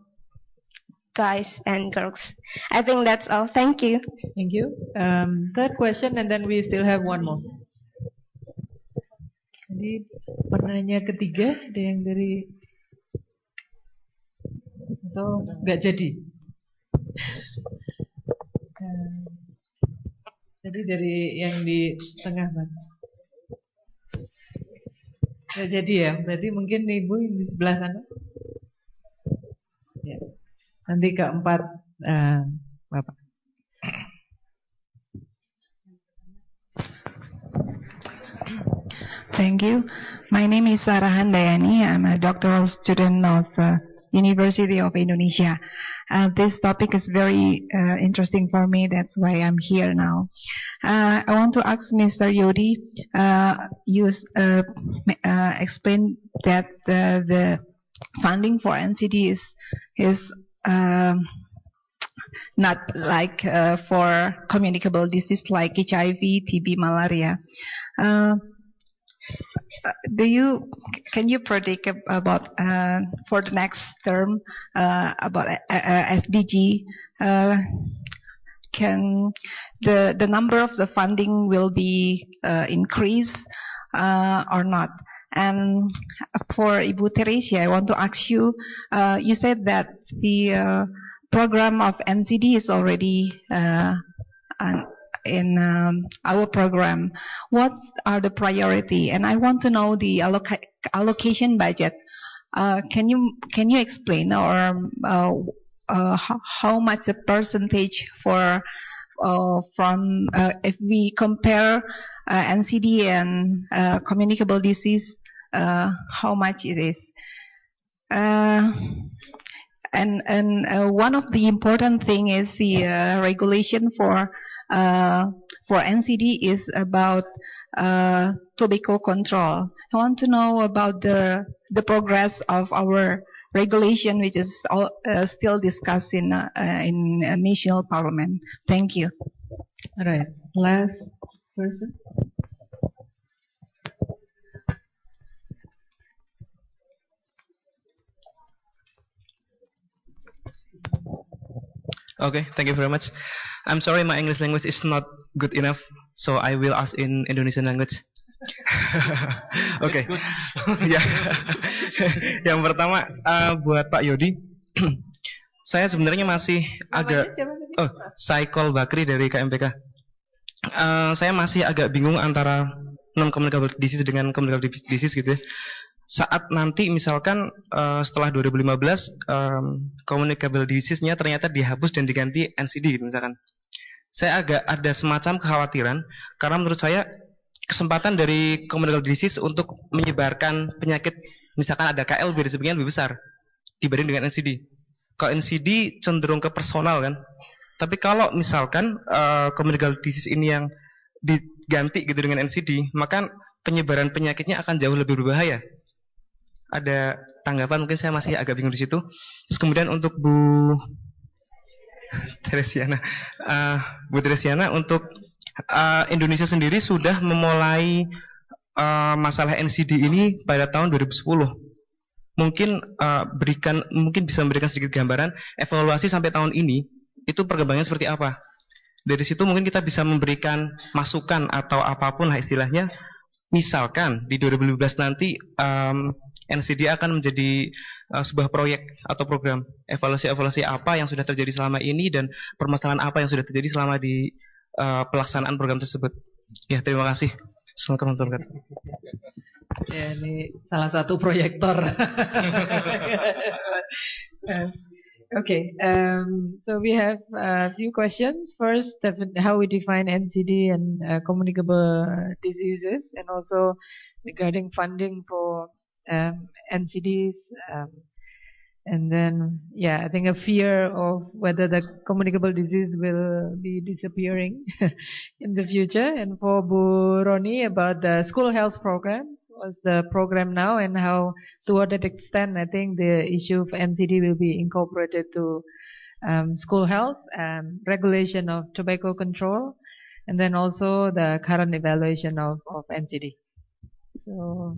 guys and girls. I think that's all. Thank you. Thank you. Third question, and then we still have one more. Jadi penanya ketiga ada yang dari atau nggak jadi? Jadi dari yang di tengah Bang. Nggak jadi ya? Berarti mungkin ibu di sebelah sana. Ya. Nanti keempat Bapak. Thank you. My name is Sarah Handayani. I'm a doctoral student of University of Indonesia. This topic is very interesting for me. That's why I'm here now. I want to ask Mr. Yodi. You explained that the funding for NCD is not like for communicable disease like HIV, TB, malaria. Can you predict about for the next term about SDG? Can the number of the funding will be increased or not? And for Ibu Teresia, I want to ask you. You said that the program of NCD is already in our program. What are the priority? And I want to know the allocation budget. Can you explain or how much the percentage for from if we compare NCD and communicable disease, how much it is? And one of the important thing is the regulation for NCD is about tobacco control. I want to know about the progress of our regulation, which is still discussed in national parliament. Thank you. All right, last person. Okay, thank you very much. I'm sorry, my English language is not good enough, so I will ask in Indonesian language. Oke, ya. Yang pertama buat Pak Yodi, saya sebenarnya masih agak, Saikol Bakri dari KMPK. Saya masih agak bingung antara non-communicable disease dengan communicable disease gitu ya. Saat nanti misalkan setelah 2015 communicable disease-nya ternyata dihapus dan diganti NCD gitu misalkan. Saya agak ada semacam kekhawatiran karena menurut saya kesempatan dari communicable disease untuk menyebarkan penyakit misalkan ada KLB dan sebagainya lebih besar dibanding dengan NCD. Kalau NCD cenderung ke personal kan. Tapi kalau misalkan communicable disease ini yang diganti gitu dengan NCD, maka penyebaran penyakitnya akan jauh lebih berbahaya. Ada tanggapan, mungkin saya masih agak bingung di situ. Terus kemudian untuk Bu Teresiana, untuk Indonesia sendiri sudah memulai masalah NCD ini pada tahun 2010. mungkin mungkin bisa memberikan sedikit gambaran evaluasi sampai tahun ini itu perkembangannya seperti apa. Dari situ mungkin kita bisa memberikan masukan atau apapun lah istilahnya. Misalkan di 2015 nanti NCD akan menjadi sebuah proyek atau program evaluasi apa yang sudah terjadi selama ini dan permasalahan apa yang sudah terjadi selama di pelaksanaan program tersebut. Ya, terima kasih. Assalamualaikum warahmatullahi wabarakatuh. Ya, ini salah satu proyektor. Okay, so we have a few questions. First, how we define NCD and communicable diseases, and also regarding funding for NCDs, and then, yeah, I think a fear of whether the communicable disease will be disappearing in the future. And for Bu Roni, about the school health programs, what's the program now, and how, to what extent, I think the issue of NCD will be incorporated to school health and regulation of tobacco control, and then also the current evaluation of NCD. So,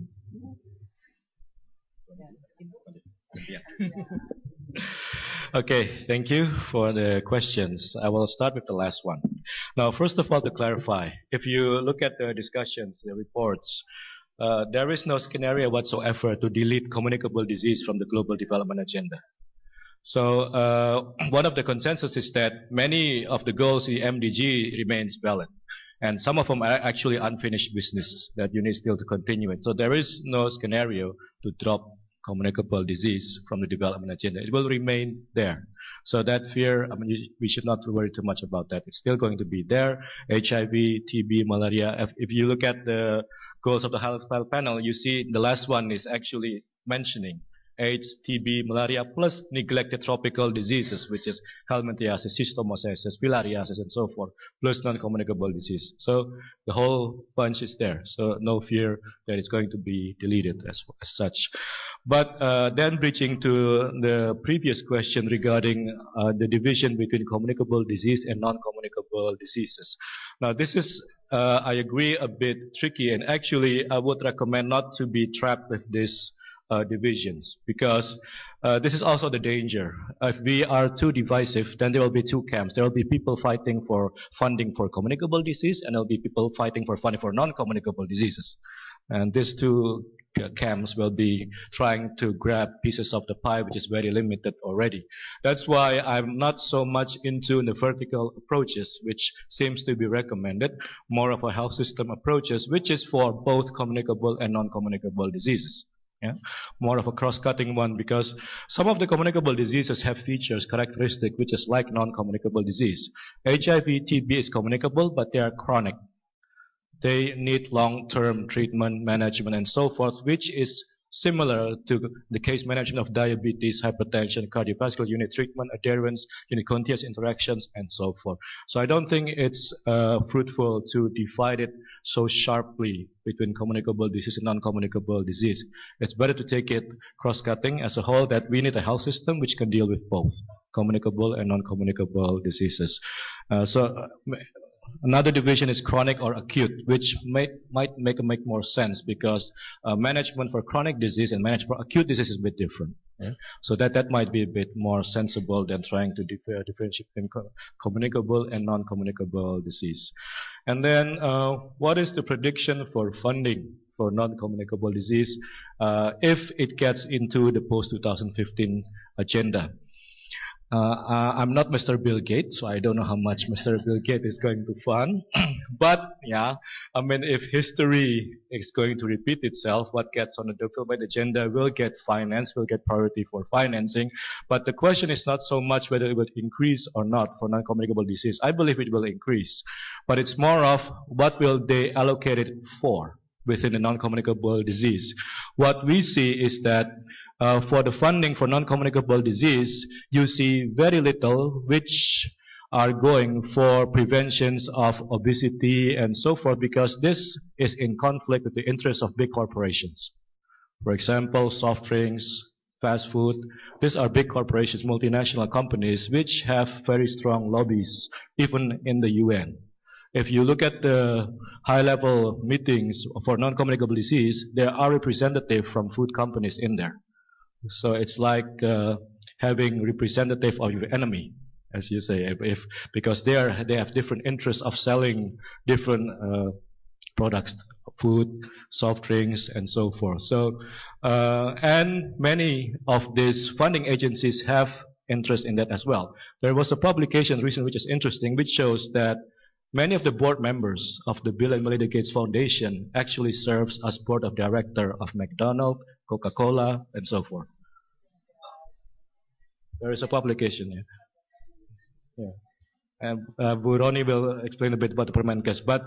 Okay, thank you for the questions. I will start with the last one. Now, first of all, to clarify, if you look at the discussions, the reports, there is no scenario whatsoever to delete communicable disease from the global development agenda. So one of the consensus is that many of the goals in the MDG remains valid. And some of them are actually unfinished business that you need still to continue it. So there is no scenario to drop communicable disease from the development agenda. It will remain there. So that fear, I mean, we should not worry too much about that. It's still going to be there. HIV, TB, malaria. If you look at the goals of the health panel, you see the last one is actually mentioning AIDS, TB, malaria, plus neglected tropical diseases, which is helminthiasis, schistosomiasis, filariasis, and so forth, plus non-communicable disease. So the whole bunch is there. So no fear that it's going to be deleted as such. But then bridging to the previous question regarding the division between communicable disease and non-communicable diseases. Now this is, I agree, a bit tricky, and actually I would recommend not to be trapped with this divisions, because this is also the danger. If we are too divisive, then there will be two camps. There will be people fighting for funding for communicable disease, and there will be people fighting for funding for non-communicable diseases. And these two camps will be trying to grab pieces of the pie, which is very limited already. That's why I'm not so much into the vertical approaches, which seems to be recommended, more of a health system approaches, which is for both communicable and non-communicable diseases. Yeah? More of a cross-cutting one, because some of the communicable diseases have features, characteristics, which is like non-communicable disease. HIV, TB is communicable, but they are chronic. They need long-term treatment, management, and so forth, which is similar to the case management of diabetes, hypertension, cardiovascular. You need treatment, adherence, you need continuous interactions, and so forth. So I don't think it's fruitful to divide it so sharply between communicable disease and non-communicable disease. It's better to take it cross-cutting as a whole, that we need a health system which can deal with both communicable and non-communicable diseases. Another division is chronic or acute, which might make more sense, because management for chronic disease and management for acute disease is a bit different. Yeah? So that might be a bit more sensible than trying to differentiate between communicable and non-communicable disease. And then what is the prediction for funding for non-communicable disease if it gets into the post-2015 agenda? I'm not Mr. Bill Gates, so I don't know how much Mr. Bill Gates is going to fund. But yeah, I mean, if history is going to repeat itself, what gets on the development agenda will get financed, will get priority for financing. But the question is not so much whether it will increase or not for non-communicable disease. I believe it will increase, but it's more of what will they allocate it for within the non-communicable disease. What we see is that for the funding for non-communicable disease, you see very little which are going for preventions of obesity and so forth, because this is in conflict with the interests of big corporations. For example, soft drinks, fast food, these are big corporations, multinational companies, which have very strong lobbies, even in the UN. If you look at the high-level meetings for non-communicable disease, there are representatives from food companies in there. So it's like having representative of your enemy, as you say, because they have different interests of selling different products, food, soft drinks, and so forth. So and many of these funding agencies have interest in that as well. There was a publication recently which is interesting, which shows that many of the board members of the Bill and Melinda Gates Foundation actually serves as board of director of McDonald's, Coca-Cola, and so forth. There is a publication here. Yeah. And Bu Roni will explain a bit about the Permenkes, but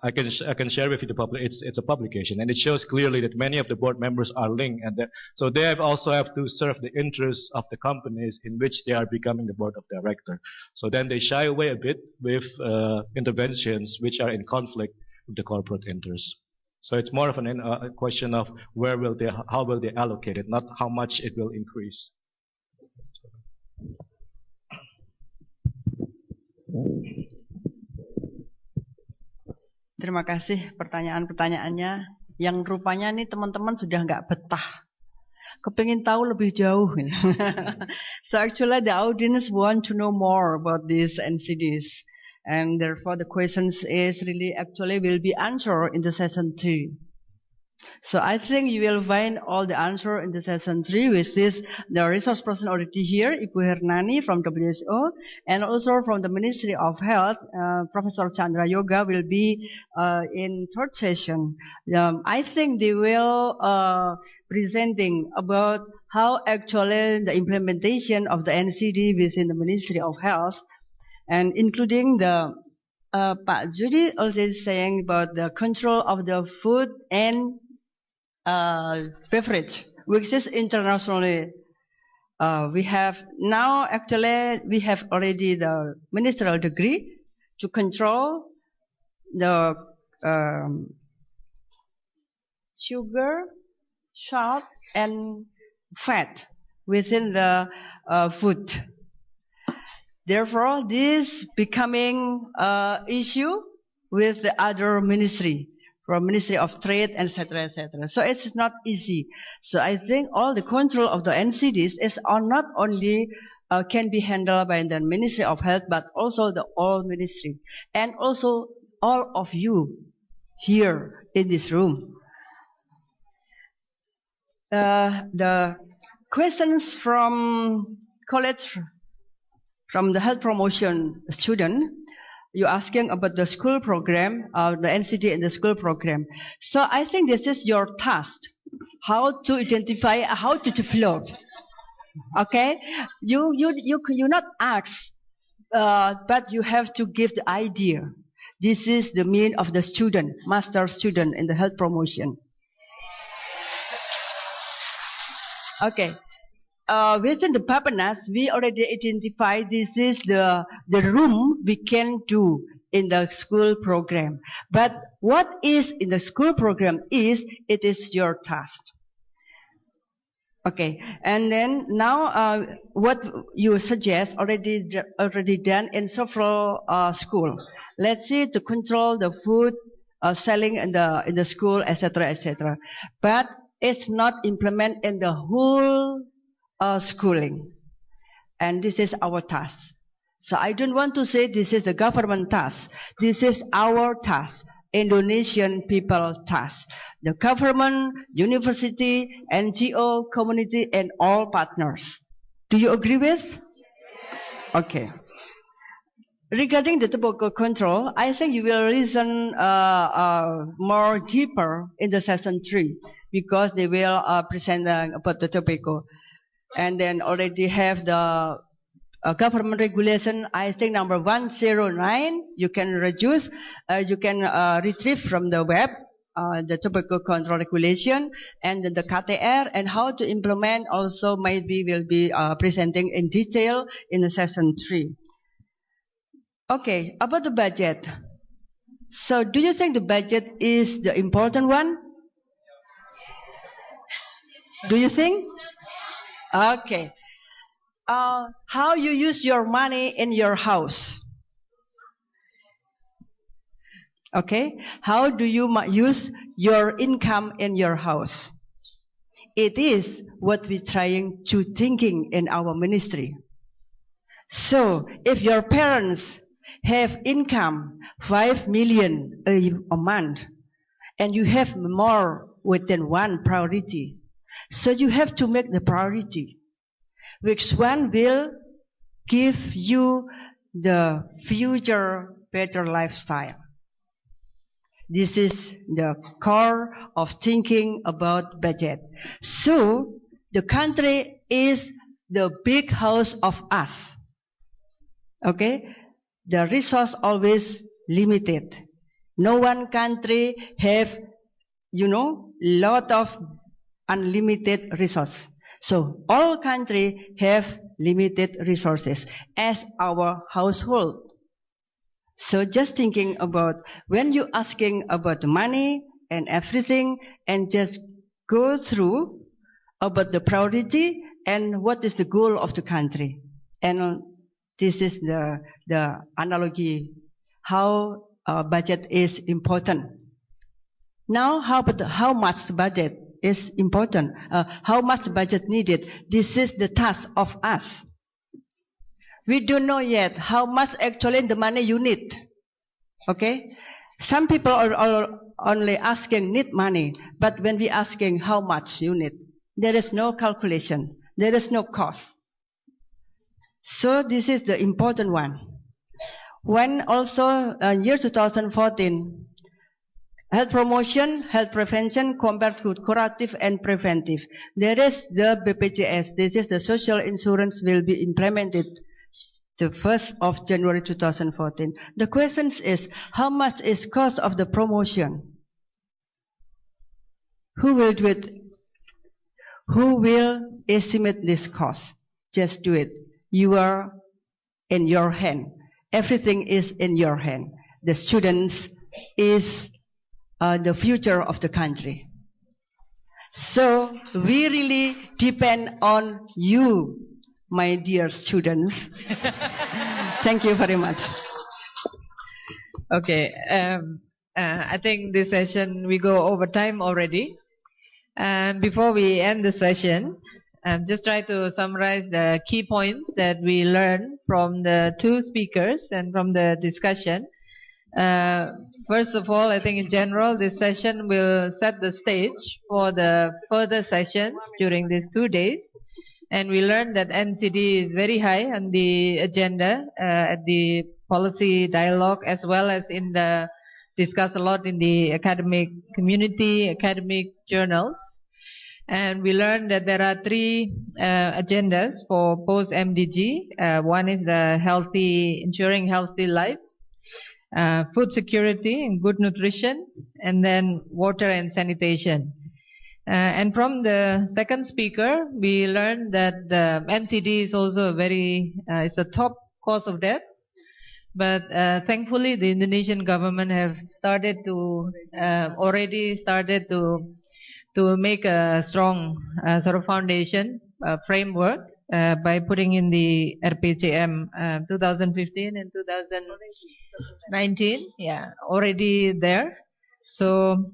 I can share with you it's a publication, and it shows clearly that many of the board members are linked, and so they also have to serve the interests of the companies in which they are becoming the board of director. So then they shy away a bit with interventions which are in conflict with the corporate interests. So it's more of a question of how will they allocate it, not how much it will increase. Terima kasih pertanyaan-pertanyaannya yang rupanya nih teman-teman sudah nggak betah. Kepengin tahu lebih jauh. So actually the audience want to know more about these NCDs. And therefore the questions is really actually will be answered in the session 3. So I think you will find all the answer in the session 3, which is the resource person already here, Ibu Hernani from WHO, and also from the Ministry of Health, Professor Chandra Yoga will be in third session. I think they will presenting about how actually the implementation of the NCD within the Ministry of Health, and including the Pak Judy also saying about the control of the food and beverage, which is internationally. We have now actually we have already the ministerial degree to control the sugar, salt, and fat within the food. Therefore, this becoming issue with the other ministry, from Ministry of Trade, etc., etc. So it's not easy. So I think all the control of the NCDs is not only can be handled by the Ministry of Health, but also the all ministry, and also all of you here in this room. The questions from college, from the health promotion student, you're asking about the school program, the NCD and the school program. So I think this is your task, how to identify, how to develop. Okay, you not ask, but you have to give the idea. This is the mean of the student, master student in the health promotion. Okay. Within the Papanas, we already identified this is the room we can do in the school program. But what is in the school program is, it is your task. Okay, and then now what you suggest already done in several schools. Let's see, to control the food selling in the school, etc., etc. But it's not implemented in the whole schooling, and this is our task. So I don't want to say this is the government task. This is our task, Indonesian people task. The government, university, NGO, community, and all partners. Do you agree with? Okay. Regarding the tobacco control, I think you will listen more deeper in the session 3, because they will present about the tobacco. And then already have the government regulation, I think number 109, you can reduce, you can retrieve from the web, the tobacco control regulation, and the KTR, and how to implement also maybe will be presenting in detail in the session 3. Okay, about the budget. So do you think the budget is the important one? Do you think? Okay. How you use your money in your house? Okay. How do you use your income in your house? it is what we're trying to thinking in our ministry. So if your parents have income 5 million a month, and you have more within one priority, so you have to make the priority. Which one will give you the future better lifestyle? This is the core of thinking about budget. So the country is the big house of us. Okay? The resource always limited. No one country have, lot of unlimited resource. So all countries have limited resources as our household. So just thinking about when you're asking about the money and everything, and just go through about the priority and what is the goal of the country. And this is the analogy how budget is important. Now, how much budget is important? How much budget needed? This is the task of us. We don't know yet how much actually the money you need. Okay? Some people are only asking need money, but when we asking how much you need, there is no calculation. There is no cost. So this is the important one. When also year 2014, health promotion, health prevention, compared to curative and preventive. There is the BPJS. This is the social insurance will be implemented the 1st of January 2014. The question is, how much is cost of the promotion? Who will do it? Who will estimate this cost? Just do it. You are in your hand. Everything is in your hand. The students is the future of the country. So we really depend on you, my dear students. Thank you very much. Okay, I think this session we go over time already. And before we end the session, just try to summarize the key points that we learned from the two speakers and from the discussion. First of all, I think in general, this session will set the stage for the further sessions during these 2 days. And we learned that NCD is very high on the agenda at the policy dialogue, as well as in the discussed a lot in the academic community, academic journals. And we learned that there are 3 agendas for post-MDG. One is the ensuring healthy lives, food security and good nutrition, and then water and sanitation. And from the second speaker, we learned that the NCD is also it's a top cause of death. But thankfully, the Indonesian government have already started to make a strong sort of foundation framework by putting in the RPJM 2015 and 2019. Yeah, already there. So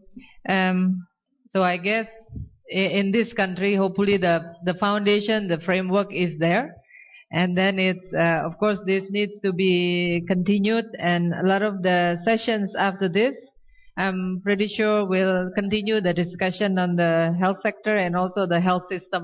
I guess in this country, hopefully the foundation, the framework is there. And then it's, of course, this needs to be continued. And a lot of the sessions after this, I'm pretty sure we'll continue the discussion on the health sector and also the health system.